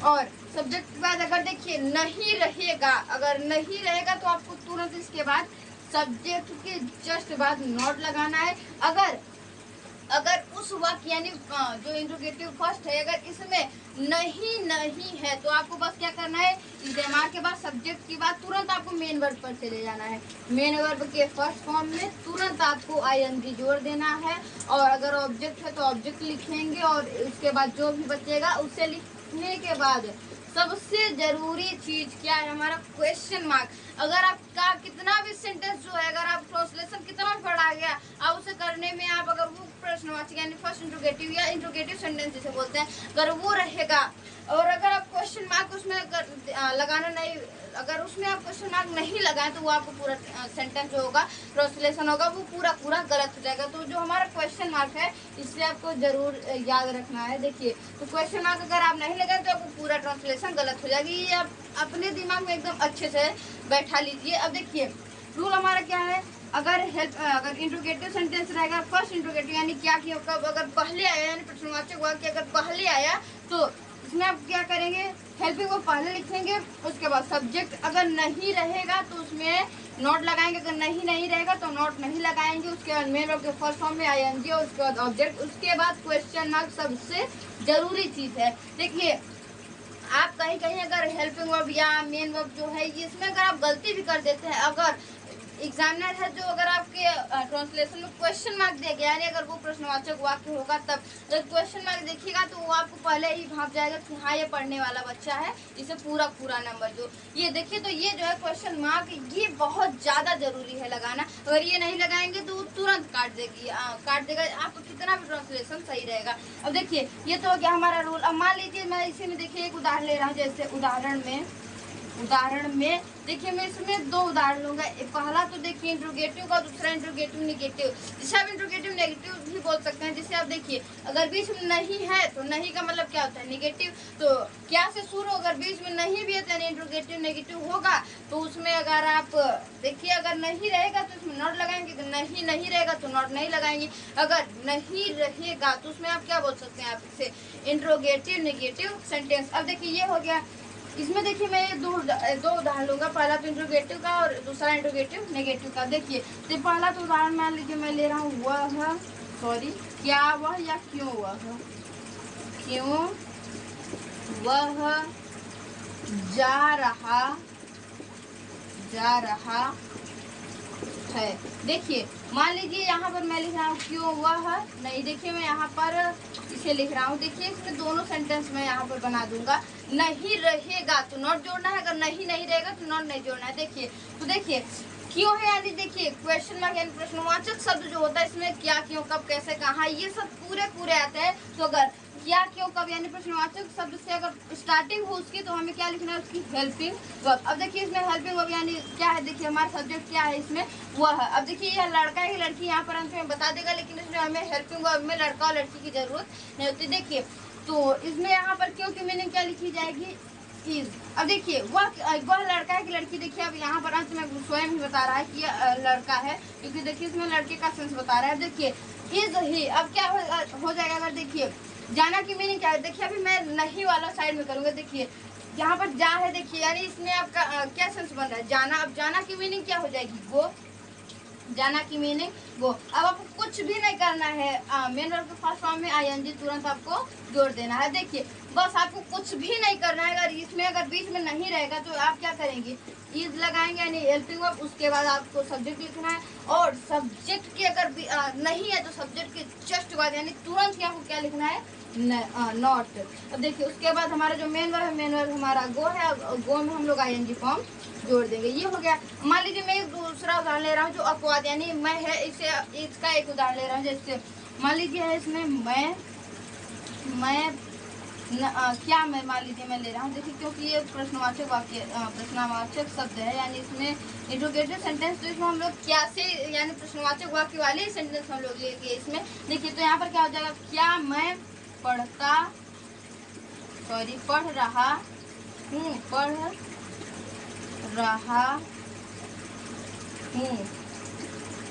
और सब्जेक्ट के बाद अगर देखिए नहीं रहेगा, अगर नहीं रहेगा तो आपको तुरंत इसके बाद सब्जेक्ट के जस्ट बाद नोट लगाना है। अगर उस वाक्य यानी जो इंट्रोगेटिव फर्स्ट है अगर इसमें नहीं है तो आपको बस क्या करना है, इस्तेमाल के बाद सब्जेक्ट के बाद तुरंत आपको मेन वर्ब पर चले जाना है। मेन वर्ब के फर्स्ट फॉर्म में तुरंत आपको आईएनजी जोड़ देना है और अगर ऑब्जेक्ट है तो ऑब्जेक्ट लिखेंगे और उसके बाद जो भी बचेगा उसे लिखने के बाद सबसे जरूरी चीज क्या है, हमारा क्वेश्चन मार्क। अगर आपका कितना भी सेंटेंस जो है अगर आप ट्रांसलेशन कितना भी पढ़ा गया आप उसे करने में आप अगर वो प्रश्नवाचक यानी फर्स्ट इंट्रोगेटिव या इंट्रोगेटिव सेंटेंस जिसे बोलते हैं अगर वो रहेगा और अगर आप क्वेश्चन मार्क उसमें लगाना नहीं, अगर उसमें आप क्वेश्चन मार्क नहीं लगाएं तो वो आपको पूरा सेंटेंस जो होगा ट्रांसलेशन होगा वो पूरा गलत हो जाएगा। तो जो हमारा क्वेश्चन मार्क है इससे आपको जरूर याद रखना है। देखिए तो क्वेश्चन मार्क अगर आप नहीं लगाए तो आपको पूरा ट्रांसलेशन गलत हो जाएगी, ये आप अपने दिमाग में एकदम अच्छे से बैठा लीजिए। अब देखिए रूल हमारा क्या है, अगर इंट्रोगेटिव सेंटेंस रहेगा फर्स्ट इंट्रोगेटिव यानी क्या कि कब अगर पहले आया यानी प्रश्नवाचक वाक्य अगर पहले आया तो इसमें आप क्या करेंगे, हेल्पिंग को पहले लिखेंगे। उसके बाद सब्जेक्ट अगर नहीं रहेगा तो उसमें नोट लगाएंगे, अगर नहीं रहेगा तो नोट नहीं लगाएंगे। उसके बाद मेन वर्ब के फर्स्ट फॉर्म में आईएनजी और उसके बाद ऑब्जेक्ट, उसके बाद क्वेश्चन मार्क सबसे जरूरी चीज है। देखिए आप कहीं अगर हेल्पिंग वर्ब या मेन वर्ब जो है इसमें अगर आप गलती भी कर देते हैं, अगर एग्जामिनर है जो अगर आपके ट्रांसलेशन में क्वेश्चन मार्क दे गया यानी अगर वो प्रश्नवाचक वाक्य होगा तब जब क्वेश्चन मार्क देखिएगा तो वो आपको पहले ही भाप जाएगा कि हाँ ये पढ़ने वाला बच्चा है, इसे पूरा नंबर दो। ये देखिए तो ये जो है क्वेश्चन मार्क ये बहुत ज़्यादा जरूरी है लगाना, अगर ये नहीं लगाएंगे तो वो तुरंत काट देगा आपको कितना भी ट्रांसलेशन सही रहेगा। अब देखिए ये तो हो गया हमारा रूल। अब मान लीजिए मैं इसी में देखिए एक उदाहरण ले रहा हूँ, जैसे उदाहरण में देखिए मैं इसमें दो उदाहरण लूंगा। पहला तो देखिए इंट्रोगेटिव का, दूसरा इंट्रोगेटिव नेगेटिव, जिसे आप इंट्रोगेटिव नेगेटिव भी बोल सकते हैं। जिसे आप देखिए अगर बीच में नहीं है तो नहीं का मतलब क्या होता है, नेगेटिव। तो क्या से शुरू अगर बीच में नहीं भी है तो यानी इंट्रोगेटिव नेगेटिव होगा। तो उसमें अगर आप देखिए अगर नहीं रहेगा तो उसमें नॉट लगाएंगे, तो नहीं रहेगा तो नॉट नहीं लगाएंगे। अगर नहीं रहेगा तो उसमें आप क्या बोल सकते हैं, आप इसे इंट्रोगेटिव नेगेटिव सेंटेंस। अब देखिए ये हो गया इसमें देखिए मैं दो उदाहरण लूंगा, पहला तो इंट्रोगेटिव का और दूसरा इंट्रोगेटिव नेगेटिव का। देखिए तो पहला तो उदाहरण मान लीजिए मैं ले रहा हूँ वह, सॉरी क्या वह या क्यों वह, क्यों वह जा रहा है। देखिए मान लीजिए यहाँ पर मैं लिख रहा हूँ क्यों वह नहीं, देखिए मैं यहाँ पर इसे लिख रहा हूँ। देखिए इसमें दोनों सेंटेंस मैं यहाँ पर बना दूंगा। नहीं रहेगा तो नॉट जोड़ना है, अगर नहीं रहेगा तो नॉट नहीं जोड़ना है। देखिए तो देखिए क्यों है यानी देखिए क्वेश्चन मार्क यानी प्रश्नवाचक शब्द जो होता है इसमें क्या क्यों कब कैसे कहाँ ये सब पूरे आते हैं। तो अगर क्या क्यों कब यानी प्रश्नवाचक शब्द से अगर स्टार्टिंग हो उसकी तो हमें क्या लिखना है, उसकी हेल्पिंग वर्ब। अब देखिए इसमें हेल्पिंग वर्ब यानी क्या है, देखिए हमारा सब्जेक्ट क्या है इसमें वह है। अब देखिए यह लड़का है लड़की यहाँ पर अंत में बता देगा, लेकिन इसमें हमें हेल्पिंग वर्ब में लड़का और लड़की की जरूरत नहीं होती। देखिए तो इसमें यहाँ पर क्यों की मीनिंग क्या लिखी जाएगी, इज। अब देखिए वह लड़का है कि लड़की, देखिए अब यहाँ पर अंत में स्वयं ही बता रहा है कि लड़का है, क्योंकि देखिए इसमें लड़के का सेंस बता रहा है। देखिए इज ही, अब क्या हो जाएगा अगर देखिए जाना की मीनिंग क्या है, देखिए अभी मैं नहीं वाला साइड में करूंगा। देखिए यहाँ पर जा है, देखिए यानी इसमें आपका क्या सेंस बन रहा है, जाना। अब जाना की मीनिंग क्या हो जाएगी, गो। जाना की मीनिंग गो। अब आपको कुछ भी नहीं करना है, मेन वर्ब के फर्स्ट फॉर्म में आईएनजी तुरंत आपको जोड़ देना है। देखिए बस आपको कुछ भी नहीं करना है। अगर इसमें अगर बीच में नहीं रहेगा तो आप क्या करेंगे, इज लगाएंगे यानी हेल्पिंग वर्ब, उसके बाद आपको सब्जेक्ट लिखना है। और सब्जेक्ट के अगर नहीं है तो सब्जेक्ट के जस्ट बाद यानी तुरंत आपको क्या लिखना है, नॉट। अब देखिए उसके बाद हमारा जो मेन वर्ब है, मेन वर्ब हमारा गो है, गो में हम लोग आईएनजी फॉर्म जोड़ देंगे। ये हो गया। मान लीजिए मैं एक दूसरा उदाहरण ले रहा हूँ जो अपवाद यानी मैं है, इसे इसका एक उदाहरण ले रहा हूँ। जैसे मान लीजिए है इसमें क्या मैं मान लीजिए मैं ले रहा हूँ, देखिए क्योंकि ये प्रश्नवाचक वाक्य प्रश्नवाचक शब्द है यानी इसमें इंट्रोगेटिव सेंटेंस, तो इसमें हम लोग क्या से यानी प्रश्नवाचक वाक्य वाले सेंटेंस हम लोग लेंगे इसमें। देखिए तो यहाँ पर क्या हो जाएगा, क्या मैं पढ़ रहा हूँ।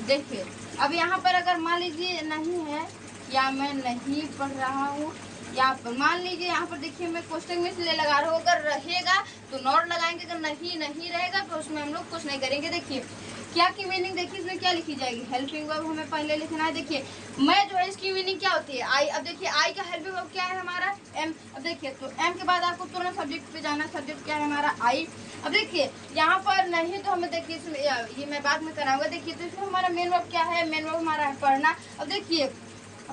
देखिए अब यहाँ पर अगर मान लीजिए नहीं है, या मैं नहीं पढ़ रहा हूँ, यहाँ पर मान लीजिए यहाँ पर देखिए मैं क्वेश्चन में इसलिए लगा रहा हूँ, अगर रहेगा तो नॉट लगाएंगे, अगर नहीं रहेगा तो उसमें हम लोग कुछ नहीं करेंगे। देखिए क्या की मीनिंग देखिए इसमें क्या लिखी जाएगी, हेल्पिंग वर्ब हमें पहले लिखना है। देखिए मैं जो है इसकी मीनिंग क्या होती है, आई। अब देखिए आई का हेल्पिंग वर्ब क्या है हमारा, एम। अब देखिए तो एम के बाद आपको तुरंत सब्जेक्ट पे जाना, सब्जेक्ट क्या है हमारा आई। अब देखिए यहाँ पर नहीं तो हमें देखिए इसमें ये मैं बाद में कराऊंगा। देखिए तो इसमें हमारा मेन वर्ब क्या है, मेन वर्ब हमारा है पढ़ना। अब देखिए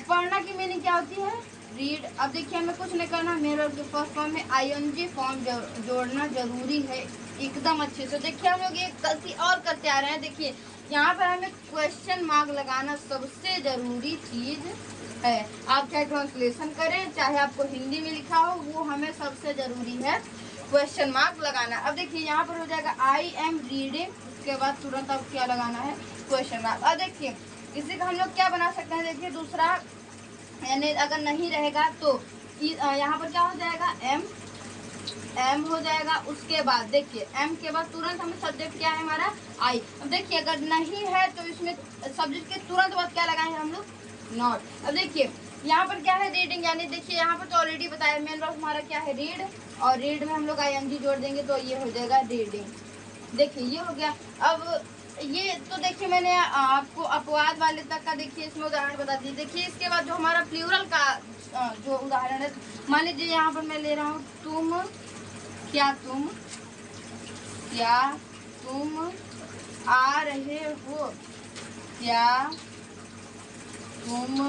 पढ़ना की मीनिंग क्या होती है, रीड। अब देखिए हमें कुछ नहीं करना, मेन वर्ब के फर्स्ट फॉर्म में आईएनजी फॉर्म जोड़ना जरूरी है एकदम अच्छे से। देखिए हम लोग एक गलती और करते आ रहे हैं, देखिए यहाँ पर हमें क्वेश्चन मार्क लगाना सबसे जरूरी चीज है। आप चाहे ट्रांसलेशन करें चाहे आपको हिंदी में लिखा हो, वो हमें सबसे जरूरी है क्वेश्चन मार्क लगाना। अब देखिए यहाँ पर हो जाएगा आई एम रीडिंग, उसके बाद तुरंत अब क्या लगाना है, क्वेश्चन मार्क। अब देखिए इसी का हम लोग क्या बना सकते हैं, देखिए दूसरा यानी अगर नहीं रहेगा तो यहाँ पर क्या हो जाएगा, एम हो जाएगा। उसके बाद देखिए एम के बाद तुरंत हमें सब्जेक्ट क्या है हमारा आई। अब देखिए अगर नहीं है तो इसमें सब्जेक्ट के तुरंत बाद क्या लगाएंगे हम लोग, नॉट। अब देखिए यहाँ पर क्या है, रीडिंग यानी देखिए यहाँ पर तो ऑलरेडी बताया मेन वर्ब हमारा क्या है, रीड। और रीड में हम लोग आईएनजी जोड़ देंगे तो ये हो जाएगा रीडिंग। देखिए ये हो गया। अब ये तो देखिए मैंने आपको अपवाद वाले तक का देखिए इसमें उदाहरण बता दिए। देखिए इसके बाद जो हमारा प्लूरल का जो उदाहरण है, मान लीजिए यहाँ पर मैं ले रहा हूँ क्या तुम आ रहे हो, क्या तुम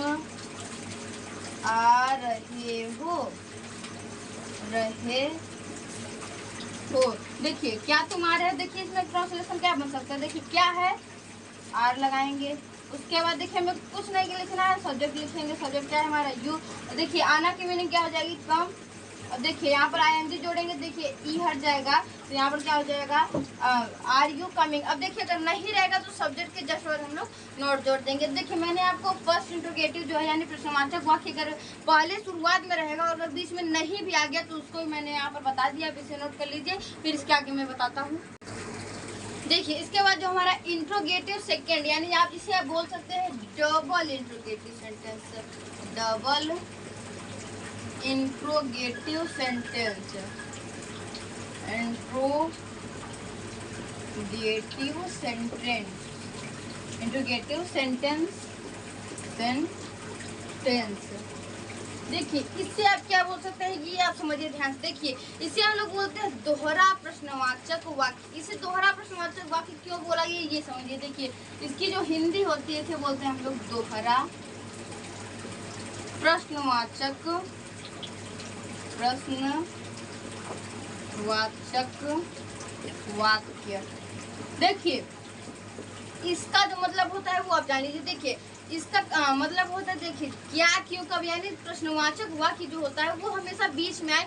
आ रहे हो। देखिए क्या तुम आ रहे हो, देखिए इसमें ट्रांसलेशन क्या बन सकता है, देखिए क्या है आर लगाएंगे। उसके बाद देखिए हमें कुछ नहीं लिखना है, सब्जेक्ट लिखेंगे, सब्जेक्ट क्या है हमारा यू। देखिए आना की मीनिंग क्या हो जाएगी, कम। अब देखिए यहाँ पर आईएनजी जोड़ेंगे, देखिए ई हट जाएगा तो यहाँ पर क्या हो जाएगा, आर यू कमिंग। अब देखिए अगर नहीं रहेगा तो सब्जेक्ट के जस्ट बाद हम लोग नोट जोड़ देंगे। देखिए मैंने आपको फर्स्ट इंट्रोगेटिव जो है यानी प्रश्नवाचक वाक्य अगर पहले शुरुआत में रहेगा और अगर बीच में नहीं भी आ गया तो उसको मैंने यहाँ पर बता दिया, आप इसे नोट कर लीजिए, फिर इसके आगे मैं बताता हूँ। देखिए इसके बाद जो हमारा इंट्रोगेटिव सेकेंड यानी आप इसे आप बोल सकते हैं double interrogative sentence, double interrogative sentence. Interrogative sentence देखिए, इससे आप क्या बोल सकते हैं ये आप समझिए ध्यान से। देखिए, इसे हम लोग बोलते हैं दोहरा प्रश्नवाचक वाक्य। इसे दोहरा प्रश्नवाचक वाक्य क्यों बोला ये समझिए। देखिए, इसकी जो हिंदी होती है इसे बोलते हैं हम लोग दोहरा प्रश्नवाचक वाक्य। देखिए, इसका जो मतलब होता है वो आप जान लीजिए। देखिए, इसका मतलब होता है, देखिए क्या क्यों कब, यानी प्रश्नवाचक वाक्य जो होता है वो हमेशा बीच में आए।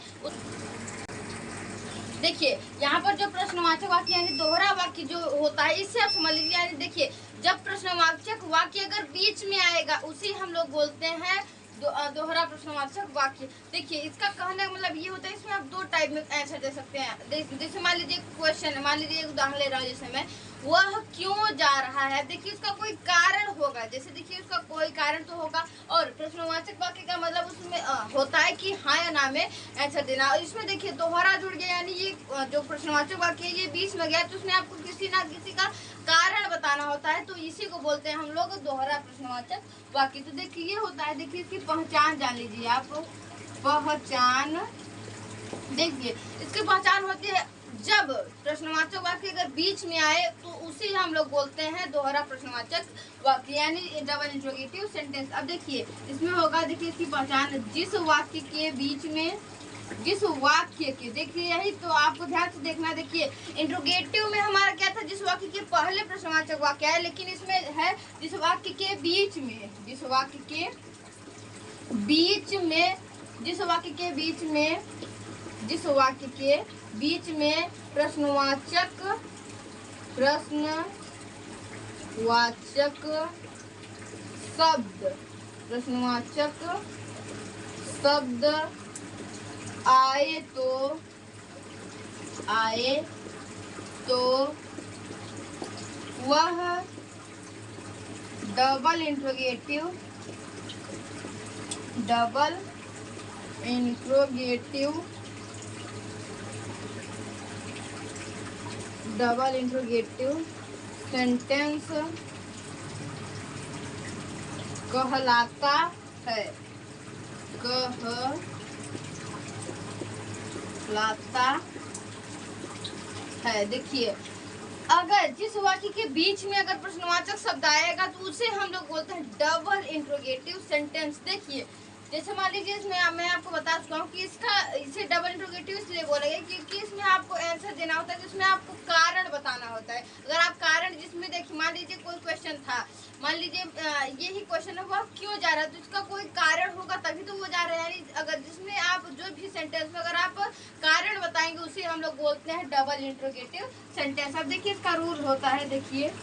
देखिए, यहाँ पर जो प्रश्नवाचक वाक्य यानी दोहरा वाक्य जो होता है इससे आप समझ लीजिए। यानी देखिए, जब प्रश्नवाचक वाक्य अगर बीच में आएगा उसी हम लोग बोलते हैं दोहरा प्रश्नवाचक वाक्य। देखिए, इसका कहने का मतलब ये होता है, इसमें आप दो टाइप में आंसर दे सकते हैं। जैसे मान लीजिए क्वेश्चन, मान लीजिए एक उदाहरण ले रहा हूँ, जैसे मैं वह क्यों जा रहा है। देखिए, उसका कोई कारण होगा, जैसे देखिए उसका कोई कारण तो होगा। और प्रश्नवाचक वाक्य का मतलब उसमें होता है कि हाँ या ना में आंसर देना। और इसमें देखिए दोहरा जुड़ गया, यानी ये जो प्रश्नवाचक वाक्य है ये बीच में गया तो उसमें आपको किसी ना किसी का कारण बताना होता है, तो इसी को बोलते हैं हम लोग दोहरा प्रश्नवाचक वाक्य। तो देखिए ये होता है, देखिए इसकी पहचान जान लीजिए आप। पहचान, देखिए इसकी पहचान होती है जब प्रश्नवाचक वाक्य अगर बीच में आए तो उसी हम लोग बोलते हैं दोहरा प्रश्नवाचक वाक्य, यानी डबल इंट्रोगेटिव सेंटेंस। अब देखिए इसमें होगा, देखिए इसकी पहचान जिस वाक्य के बीच में, जिस वाक्य के, देखिए यही तो आपको ध्यान से देखना। देखिए, इंट्रोगेटिव में हमारा क्या था, जिस वाक्य के पहले प्रश्नवाचक वाक्य है, लेकिन इसमें है जिस वाक्य के बीच में, जिस वाक्य के बीच में प्रश्नवाचक शब्द आए तो वह डबल इंट्रोगेटिव सेंटेंस कहलाता है। देखिए, अगर जिस वाक्य के बीच में अगर प्रश्नवाचक शब्द आएगा तो उसे हम लोग बोलते हैं डबल इंट्रोगेटिव सेंटेंस। देखिए, जैसे मान लीजिए इसमें मैं आपको बता चुका हूँ कि इसे डबल इंट्रोगेटिव इसलिए बोला गया क्योंकि इसमें आपको आंसर देना होता है, कि उसमें आपको कारण बताना होता है। अगर आप कारण, जिसमें देखिए मान लीजिए कोई क्वेश्चन था, मान लीजिए यही क्वेश्चन है वह क्यों जा रहा है, तो इसका कोई कारण होगा तभी तो वो जा रहा है। यानी अगर जिसमें आप जो भी सेंटेंस में अगर आप कारण बताएंगे उसे हम लोग बोलते हैं डबल इंट्रोगेटिव सेंटेंस। अब देखिए इसका रूल होता है, देखिए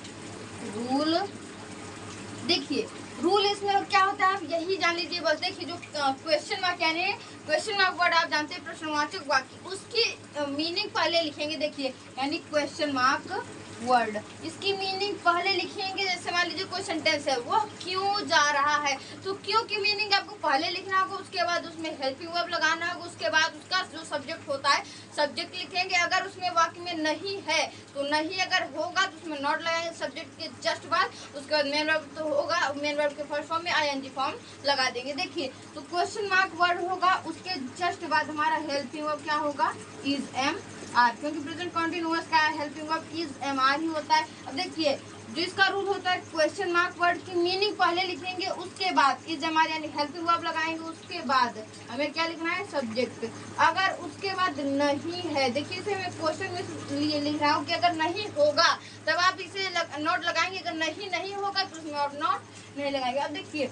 रूल इसमें क्या होता है आप यही जान लीजिए बस। देखिए, जो क्वेश्चन मार्क यानी क्वेश्चन मार्क वर्ड आप जानते हैं प्रश्नवाचक वाक्य, उसकी मीनिंग पहले लिखेंगे। देखिए, यानी क्वेश्चन मार्क वर्ड, इसकी मीनिंग पहले लिखेंगे। जैसे मान लीजिए कोई सेंटेंस है, वो क्यों जा रहा है, तो क्यों की मीनिंग आपको पहले लिखना होगा, उसके बाद उसमें हेल्पिंग वर्ब लगाना होगा, उसके बाद उसका जो सब्जेक्ट होता है सब्जेक्ट लिखेंगे। अगर उसमें वाक्य में नहीं है तो नहीं, अगर होगा तो उसमें नॉट लगाएंगे सब्जेक्ट के जस्ट बाद। उसके बाद मेन वर्ब तो होगा, मेन वर्ब के फर्स्ट फॉर्म में आईएनजी फॉर्म लगा देंगे। देखिए, तो क्वेश्चन मार्क वर्ड होगा, उसके जस्ट बाद हमारा हेल्पिंग वर्ब क्या होगा, इज एम आर, क्योंकि प्रेजेंट कंटिन्यूअस का helping verb is am are ही होता है। अब देखिए, जो इसका रूल होता है क्वेश्चन मार्क वर्ड की मीनिंग पहले लिखेंगे, उसके बाद इज एम आर यानी हेल्पिंग वर्ब लगाएंगे, उसके बाद हमें क्या लिखना है, सब्जेक्ट। अगर उसके बाद नहीं है, देखिए इसे मैं क्वेश्चन में लिए लिख रहा हूँ कि अगर नहीं होगा तब आप इसे नोट लगाएंगे, अगर नहीं होगा तो उसमें और नोट नहीं लगाएंगे। अब देखिए,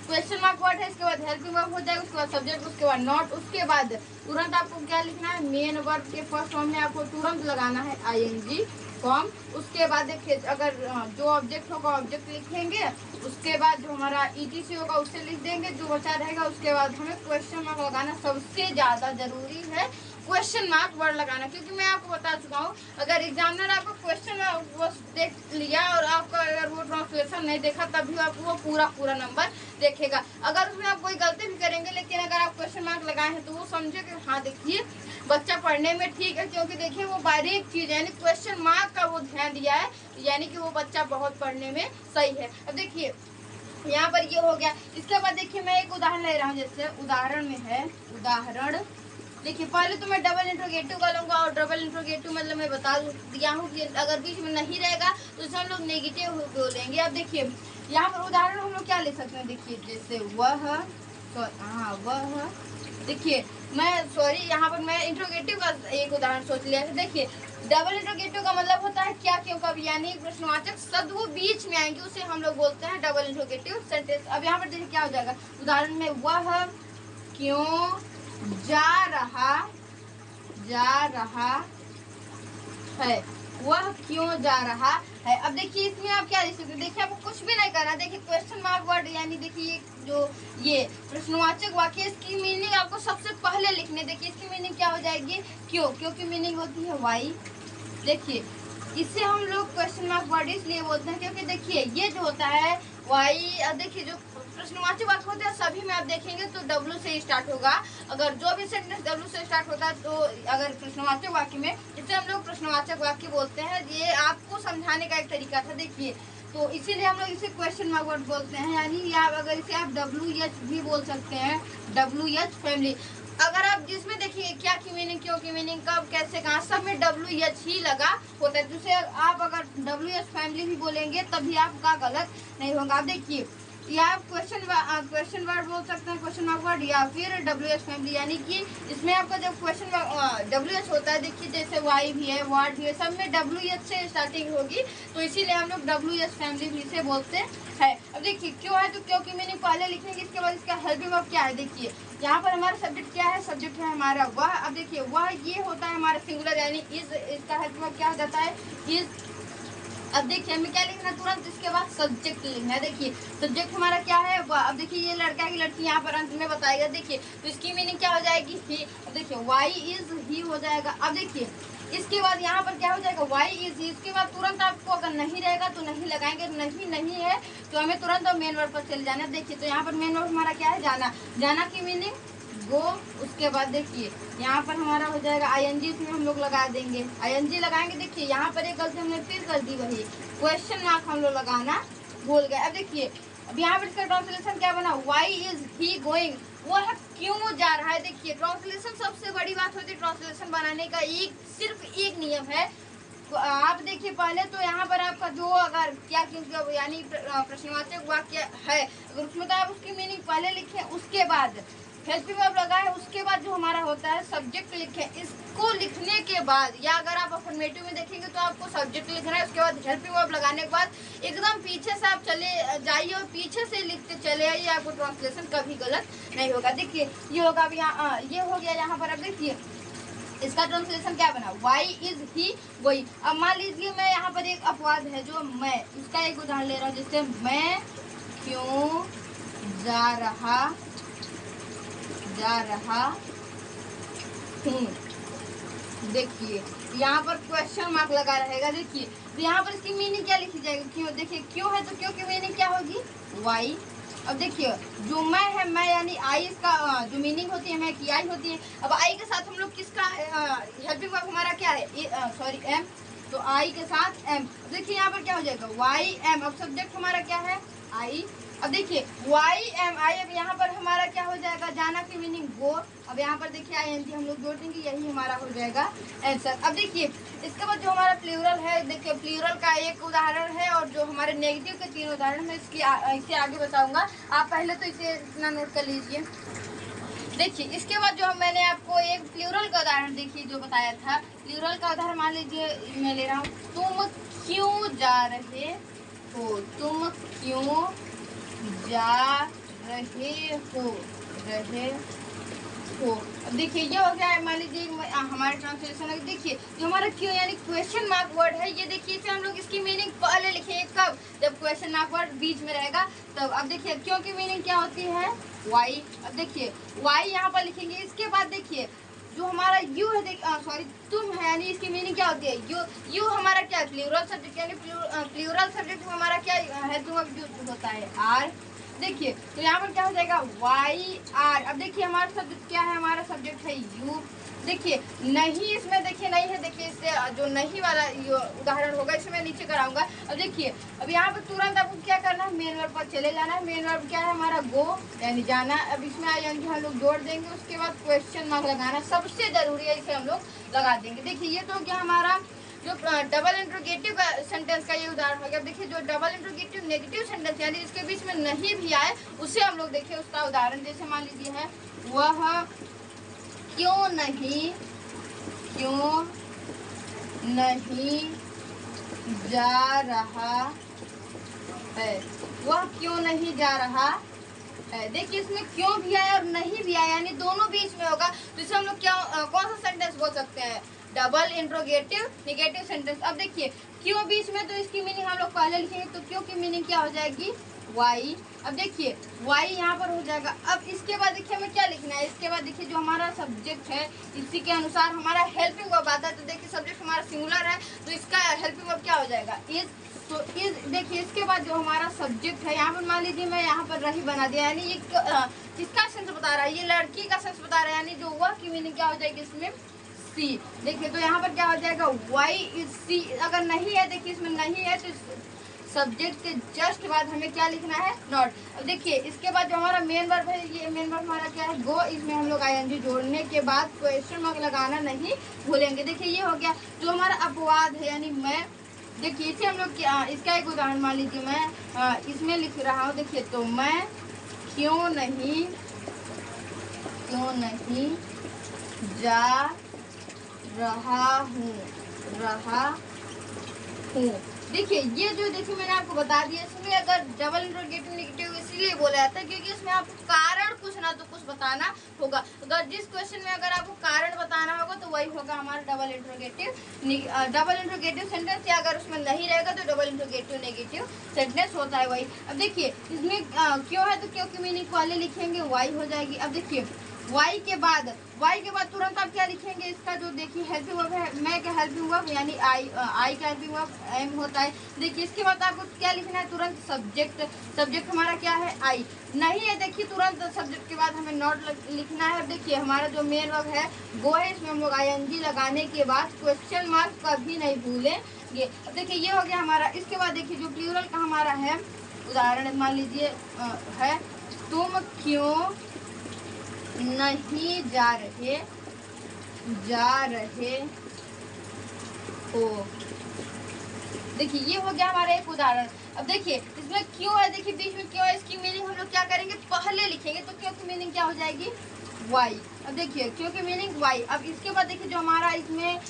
क्वेश्चन मार्क वर्ड है, इसके बाद हेल्पिंग वर्ब हो जाएगा, उसके बाद सब्जेक्ट, उसके बाद नॉट, उसके बाद तुरंत आपको क्या लिखना है, मेन वर्ब के फर्स्ट फॉर्म में आपको तुरंत लगाना है आईएनजी फॉर्म। उसके बाद देखिए, अगर जो ऑब्जेक्ट होगा ऑब्जेक्ट लिखेंगे, उसके बाद जो हमारा ईटीसी होगा उससे लिख देंगे, जो बचा रहेगा उसके बाद हमें क्वेश्चन मार्क लगाना सबसे ज़्यादा जरूरी है। क्वेश्चन मार्क वर्ड लगाना, क्योंकि मैं आपको बता चुका हूँ अगर एग्जामिनर आपको क्वेश्चन देख लिया और आपका अगर वो ट्रांसलेशन नहीं देखा तभी आपको वो पूरा नंबर देखेगा। अगर उसमें आप कोई गलती भी करेंगे लेकिन अगर आप क्वेश्चन मार्क लगाए हैं तो वो समझे कि हाँ देखिए बच्चा पढ़ने में ठीक है, क्योंकि देखिए वो बारीक चीज यानी क्वेश्चन मार्क का वो ध्यान दिया है, यानी कि वो बच्चा बहुत पढ़ने में सही है। अब देखिए यहाँ पर ये हो गया। इसके बाद देखिए मैं एक उदाहरण ले रहा हूँ, जैसे उदाहरण में है उदाहरण। देखिए पहले तो मैं डबल इंट्रोगेटिव का लूंगा और डबल इंट्रोगेटिव मतलब मैं बता दिया हूँ कि अगर बीच में नहीं रहेगा तो इसे हम लोग नेगेटिव बोलेंगे। अब देखिए यहाँ पर उदाहरण हम लोग क्या ले सकते हैं, देखिए जैसे वह देखिए यहाँ पर मैं इंट्रोगेटिव का एक उदाहरण सोच लिया है। देखिए डबल इंट्रोगेटिव का मतलब होता है क्या, क्यों, कब, यानी प्रश्नवाचक शब्द वो बीच में आएंगे उसे हम लोग बोलते हैं डबल इंट्रोगेटिव सेंटेंस। अब यहाँ पर देखिए क्या हो जाएगा, उदाहरण में वह क्यों जा रहा है, वह क्यों जा रहा है। अब देखिए इसमें आप क्या लिख सकते हैं, देखिए आपको कुछ भी नहीं करना, देखिए क्वेश्चन मार्क वर्ड यानी देखिए जो ये प्रश्नवाचक वाक्य इसकी मीनिंग आपको सबसे पहले लिखने। देखिए इसकी मीनिंग क्या हो जाएगी, क्यों, क्योंकि मीनिंग होती है वाई। देखिए इसे हम लोग क्वेश्चन मार्क वर्ड इसलिए बोलते हैं क्योंकि देखिए ये जो होता है वाई, देखिए जो प्रश्नवाचक वाक्य होते हैं सभी में आप देखेंगे तो डब्ल्यू से स्टार्ट होगा। अगर जो भी सेंटेंस डब्ल्यू से स्टार्ट होता है तो अगर प्रश्नवाचक वाक्य में, इसे हम लोग प्रश्नवाचक वाक्य बोलते हैं। ये आपको समझाने का एक तरीका था। देखिए तो इसीलिए हम लोग इसे क्वेश्चन मार्क वर्ड बोलते हैं, यानी आप अगर इसे आप WH भी बोल सकते हैं, WH फैमिली। अगर आप जिसमें देखिए क्या की मीनिंग, क्यों की मीनिंग, कब, कैसे, कहाँ, सब में WH ही लगा होता है। दूसरे आप अगर WH फैमिली भी बोलेंगे तभी आपका गलत नहीं होगा। आप देखिए या आप क्वेश्चन वर्ड बोल सकते हैं, क्वेश्चन मार्क वर्ड, या फिर WH फैमिली, यानी कि इसमें आपका जब क्वेश्चन WH होता है, देखिए जैसे वाई भी है, वार्ड भी है, सब में WH से स्टार्टिंग होगी तो इसीलिए हम लोग WH फैमिली भी से बोलते हैं। अब देखिए क्यों है तो क्यों की मीनिंग पहले लिखेंगे, इसके बाद इसका हेल्पिंग वर्ब क्या है। देखिए यहाँ पर हमारा सब्जेक्ट क्या है, सब्जेक्ट है हमारा वह। अब देखिए वह ये होता है हमारा सिंगुलर यानी इज, इसका हेल्पिंग वर्ब क्या हो जाता है, इज। अब देखिए हमें क्या लिखना है, तुरंत इसके बाद सब्जेक्ट लिखना है। देखिए सब्जेक्ट हमारा क्या है, अब देखिए ये लड़का की लड़की यहाँ पर अंत में बताएगा। देखिए तो इसकी मीनिंग क्या हो जाएगी, ही। अब देखिए वाई इज ही हो जाएगा। अब देखिए इसके बाद यहाँ पर क्या हो जाएगा, वाई इज ही। इसके बाद तुरंत आपको अगर नहीं रहेगा तो नहीं लगाएंगे, नहीं है तो हमें तुरंत मेन वर्ड पर चले जाना। देखिए तो यहाँ पर मेन वर्ड हमारा क्या है, जाना। जाना की मीनिंग गो। उसके बाद देखिए यहाँ पर हमारा हो जाएगा ING, इसमें हम लोग लगा देंगे, ING लगाएंगे। देखिए यहाँ पर एक गलती हमने फिर कर दी, वही क्वेश्चन मार्क हम लोग लगाना भूल गए। अब देखिए अब यहाँ पर इसका ट्रांसलेशन क्या बना, वाई इज ही गोइंग, वह क्यों जा रहा है। देखिए ट्रांसलेशन सबसे बड़ी बात होती है, ट्रांसलेशन बनाने का सिर्फ एक नियम है। तो आप देखिए पहले तो यहाँ पर आपका जो अगर क्या क्योंकि यानी प्रश्नवाचक वाक्य है अगर उसमें तो आप उसकी मीनिंग पहले लिखें, उसके बाद हेल्पिंग वर्ब लगाए, उसके बाद जो हमारा होता है सब्जेक्ट लिखें। इसको लिखने के बाद या अगर आप अफर्मेटिव में देखेंगे तो आपको सब्जेक्ट लिखना है, उसके बाद हेल्पिंग वर्ब लगाने के बाद एकदम पीछे से आप चले जाइए और पीछे से लिखते चले आइए, आपको ट्रांसलेशन कभी गलत नहीं होगा। देखिए ये होगा, अब यहाँ ये हो गया यहाँ पर। अब देखिए इसका ट्रांसलेशन क्या बना, वाई इज ही गोइंग। अब मान लीजिए मैं यहाँ पर एक अपवाद है जो मैं, इसका एक उदाहरण ले रहा हूँ, जैसे मैं क्यों जा रहा हूँ। देखिए यहाँ पर क्वेश्चन मार्क लगा रहेगा। देखिए तो यहाँ पर इसकी मीनिंग क्या लिखी जाएगी, क्यों। देखिए क्यों है तो क्यों की मीनिंग क्या होगी, वाई। अब देखिए जो मैं है, मैं यानी आई, इसका जो मीनिंग होती है मैं की आई होती है। अब आई के साथ हम लोग किसका हेल्पिंग वर्ब हमारा क्या है, सॉरी एम, तो आई के साथ एम। देखिए यहाँ पर क्या हो जाएगा, वाई एम। अब सब्जेक्ट हमारा क्या है, आई। अब देखिए वाई एम आई। अब यहाँ पर हमारा क्या हो जाएगा, जाना की मीनिंग गो। अब यहाँ पर देखिए ING हम लोग जोड़ देंगे, यही हमारा हो जाएगा आंसर। अब देखिए इसके बाद जो हमारा प्लूरल है, देखिए प्लूरल का एक उदाहरण है और जो हमारे नेगेटिव के 3 उदाहरण है, इसे आगे बताऊंगा। आप पहले तो इसे इतना नोट कर लीजिए। देखिए इसके बाद जो मैंने आपको एक प्लूरल का उदाहरण देखिए जो बताया था, प्लूरल का उदाहरण मान लीजिए मैं ले रहा हूँ, तुम क्यों जा रहे हो, तुम क्यों जा रहे हो। अब देखिए ये हो गया है, मान लीजिए हमारे ट्रांसलेशन है। देखिए जो हमारा क्यों यानी क्वेश्चन मार्क वर्ड है, ये देखिए इसे हम लोग इसकी मीनिंग पहले लिखेंगे, कब, जब क्वेश्चन मार्क वर्ड बीच में रहेगा तब। अब देखिए क्यों की मीनिंग क्या होती है, वाई। अब देखिए वाई यहाँ पर लिखेंगे। इसके बाद देखिए जो हमारा यू है सॉरी तुम है, यानी इसकी मीनिंग क्या होती है? यू हमारा क्या है? प्लूरल सब्जेक्ट, यानी प्लूरल सब्जेक्ट में हमारा क्या हेल्पिंग वर्ब यूज होता है? आर। देखिए तो यहाँ पर क्या हो जाएगा? Why are. अब देखिए हमारा सब्जेक्ट क्या है? हमारा सब्जेक्ट है यू। देखिए नहीं, इसमें देखिए नहीं है, देखिए इससे जो नहीं वाला उदाहरण होगा इसे मैं नीचे कराऊंगा। अब देखिए अब यहाँ पर तुरंत आपको क्या करना है? मेन वर्ब पर चले जाना है। मेन वर्ब क्या है हमारा? गो, यानी जाना। अब इसमें आएंगे हम लोग जोड़ देंगे, उसके बाद क्वेश्चन मार्क लगाना सबसे जरूरी है, इसे हम लोग लगा देंगे। देखिए ये तो क्या हमारा जो डबल इंट्रोगेटिव का सेंटेंस का ये उदाहरण हो गया। देखिए जो डबल इंट्रोगेटिव नेगेटिव सेंटेंस यानी इसके बीच में नहीं भी आए उसे हम लोग देखिए उसका उदाहरण, जैसे मान लीजिए है वह क्यों नहीं जा रहा है, वह क्यों नहीं जा रहा है। देखिए इसमें क्यों भी आया और नहीं भी आया, यानी दोनों बीच में होगा, तो इसे हम लोग क्या कौन सा सेंटेंस बोल सकते हैं? Double interrogative negative sentence. अब देखिए क्यों बीच में, तो इसकी मीनिंग हम लोग पहले लिखेंगे, तो क्यों की मीनिंग क्या हो जाएगी? वाई। अब देखिए वाई यहाँ पर हो जाएगा। अब इसके बाद देखिए हमें क्या लिखना है? इसके बाद देखिए जो हमारा सब्जेक्ट है इसी के अनुसार हमारा हेल्पिंग वर्ब आता है। तो देखिए सब्जेक्ट हमारा सिंगुलर है तो इसका हेल्पिंग वर्ब क्या हो जाएगा? इज। तो इज। देखिए इसके बाद जो हमारा सब्जेक्ट है यहाँ पर मान लीजिए मैं यहाँ पर रही बना दिया, यानी ये किसका सेंस बता रहा है? ये लड़की का सेंस बता रहा है, यानी जो वह की मीनिंग क्या हो जाएगी इसमें? सी। देखिए तो यहाँ पर क्या हो जाएगा? Why is C. अगर नहीं है, देखिए इसमें नहीं है तो सब्जेक्ट के जस्ट बाद हमें क्या लिखना है? नॉट। अब देखिए इसके बाद जो हमारा मेन वर्ब है, ये मेन वर्ब हमारा क्या है? गो। इसमें हम लोग आईएनजी जोड़ने के बाद क्वेश्चन मार्क लगाना नहीं भूलेंगे। देखिए ये हो गया जो हमारा अपवाद है, यानी मैं। देखिए इसे हम लोग क्या, इसका एक उदाहरण मान लीजिए मैं इसमें लिख रहा हूँ। देखिए तो मैं क्यों नहीं जा रहा हूँ। देखिए ये जो देखिए मैंने आपको बता दिया, इसमें अगर डबल इंट्रोगेटिव नेगेटिव इसीलिए बोला जाता है क्योंकि इसमें आपको कारण कुछ ना तो कुछ बताना होगा। अगर जिस क्वेश्चन में अगर आपको कारण बताना होगा तो वही होगा हमारा डबल इंट्रोगेटिव सेंटेंस, या अगर उसमें नहीं रहेगा तो डबल इंट्रोगेटिव नेगेटिव सेंटेंस होता है वही। अब देखिए इसमें क्यों है तो क्यों की मीनिंग पहले लिखेंगे वाई हो जाएगी। अब देखिए वाई के बाद तुरंत आप क्या लिखेंगे? इसका जो देखिए हेल्पिंग वर्ब है, मैं का हेल्पिंग वर्ब यानी आई का हेल्पिंग वर्ब एम होता है। देखिए इसके बाद आपको क्या लिखना है? तुरंत सब्जेक्ट हमारा क्या है? आई। नहीं है देखिए तुरंत सब्जेक्ट के बाद हमें नॉट लिखना है। देखिए हमारा जो मेन वर्ब है वो है, इसमें हम लोग आईएनजी लगाने के बाद क्वेश्चन मार्क कभी नहीं भूलेंगे। अब देखिए ये हो गया हमारा। इसके बाद देखिए जो प्लूरल का हमारा है उदाहरण मान लीजिए है तुम क्यों नहीं जा रहे हो। देखिए ये हो गया हमारा एक उदाहरण। अब देखिए इसमें क्यों है, देखिए बीच में क्यों है, इसकी मीनिंग हम लोग क्या करेंगे? पहले लिखेंगे। तो क्यों की मीनिंग क्या हो जाएगी? वाई। अब देखिए क्यों की मीनिंग वाई। अब इसके बाद देखिए जो हमारा इसमें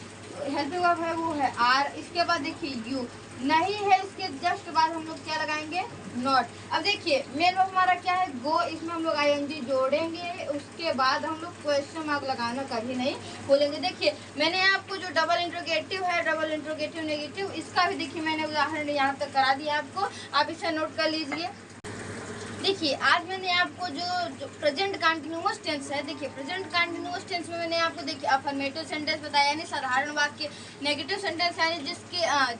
हेल्पिंग वर्ब है वो है आर। इसके बाद देखिए यू नहीं है, इसके जस्ट बाद हम लोग क्या लगाएंगे? नॉट। अब देखिए मेन वर्ब हमारा क्या है? गो। इसमें हम लोग आईएनजी जोड़ेंगे, उसके बाद हम लोग क्वेश्चन मार्क लगाना कभी नहीं भूलेंगे। देखिए मैंने आपको जो डबल इंट्रोगेटिव है, डबल इंट्रोगेटिव नेगेटिव, इसका भी देखिए मैंने उदाहरण यहाँ तक करा दिया आपको, आप इसे नोट कर लीजिए। देखिए आज मैंने आपको जो प्रेजेंट कंटिन्यूअस टेंस है, देखिए प्रेजेंट कंटिन्यूअस टेंस में मैंने आपको देखिए अफर्मेटिव सेंटेंस बताया, यानी साधारण वाक्य। नेगेटिव सेंटेंस यानी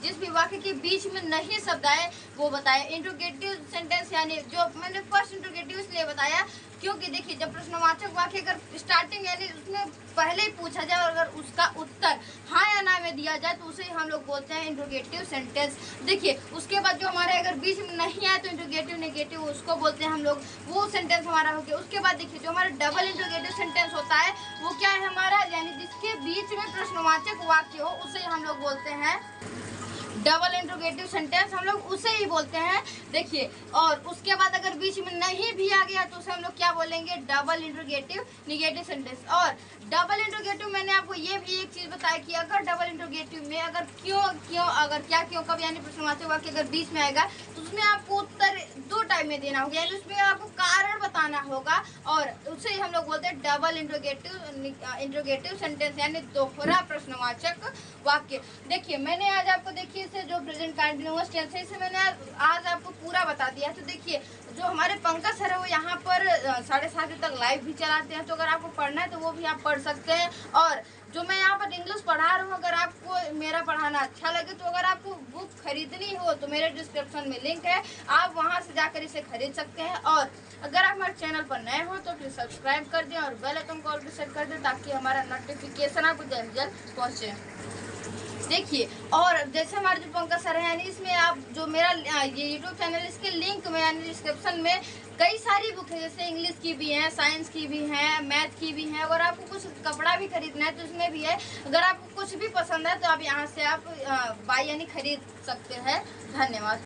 जिस भी वाक्य के बीच में नहीं शब्द आए वो बताया। इंट्रोगेटिव सेंटेंस यानी जो मैंने फर्स्ट इंट्रोगेटिव इसलिए बताया क्योंकि देखिए जब प्रश्नवाचक वाक्य अगर स्टार्टिंग यानी उसमें पहले ही पूछा जाए और अगर उसका उत्तर हाँ या ना में दिया जाए तो उसे हम लोग बोलते हैं इंट्रोगेटिव सेंटेंस। देखिए उसके बाद जो हमारे अगर बीच में नहीं आए तो इंट्रोगेटिव नेगेटिव उसको बोलते हैं हम लोग, वो सेंटेंस हमारा हो गया। उसके बाद देखिए जो हमारा डबल इंट्रोगेटिव सेंटेंस होता है वो क्या है हमारा, यानी जिसके बीच में प्रश्नवाचक वाक्य हो उसे हम लोग बोलते हैं डबल इंट्रोगेटिव सेंटेंस, हम लोग उसे ही बोलते हैं। देखिए और उसके बाद अगर बीच में नहीं भी आ गया तो उसे हम लोग क्या बोलेंगे? Double interrogative negative sentence. और डबल इंट्रोगेटिव मैंने आपको ये भी एक चीज बताया कि अगर डबल इंट्रोगेटिव में अगर क्यों अगर क्या क्यों कब यानी प्रश्नवाचक वाक्य अगर बीच में आएगा तो उसमें आपको उत्तर 2 टाइप में देना होगा, यानी उसमें आपको कारण बताना होगा, और उसे हम लोग बोलते हैं डबल इंट्रोगेटिव सेंटेंस, यानी दोहरा प्रश्नवाचक वाक्य। देखिए मैंने आज आपको देखिए इसे जो प्रेजेंट कंटिन्यूअस टेंस है इसे मैंने आज आपको पूरा बता दिया है। तो देखिए जो हमारे पंकज सर है वो यहाँ पर 7:30 तक लाइव भी चलाते हैं, तो अगर आपको पढ़ना है तो वो भी आप पढ़ सकते हैं। और जो मैं यहाँ पर इंग्लिश पढ़ा रहा हूँ, अगर आपको मेरा पढ़ाना अच्छा लगे तो अगर आपको बुक खरीदनी हो तो मेरे डिस्क्रिप्शन में लिंक है, आप वहाँ से जाकर इसे खरीद सकते हैं। और अगर आप हमारे चैनल पर नए हो तो प्लीज़ सब्सक्राइब कर दें और बेल आइकन को ऑल पे सेट कर दें, ताकि हमारा नोटिफिकेशन आपको जल्द से जल्द पहुँचे। देखिए और जैसे हमारे जो पंकज सर है, यानी इसमें आप जो मेरा ये यूट्यूब चैनल, इसके लिंक में यानी डिस्क्रिप्शन में कई सारी बुक है, जैसे इंग्लिश की भी हैं, साइंस की भी हैं, मैथ की भी हैं। अगर आपको कुछ कपड़ा भी खरीदना है तो उसमें भी है। अगर आपको कुछ भी पसंद है तो आप यहाँ से आप बाय यानी खरीद सकते हैं। धन्यवाद।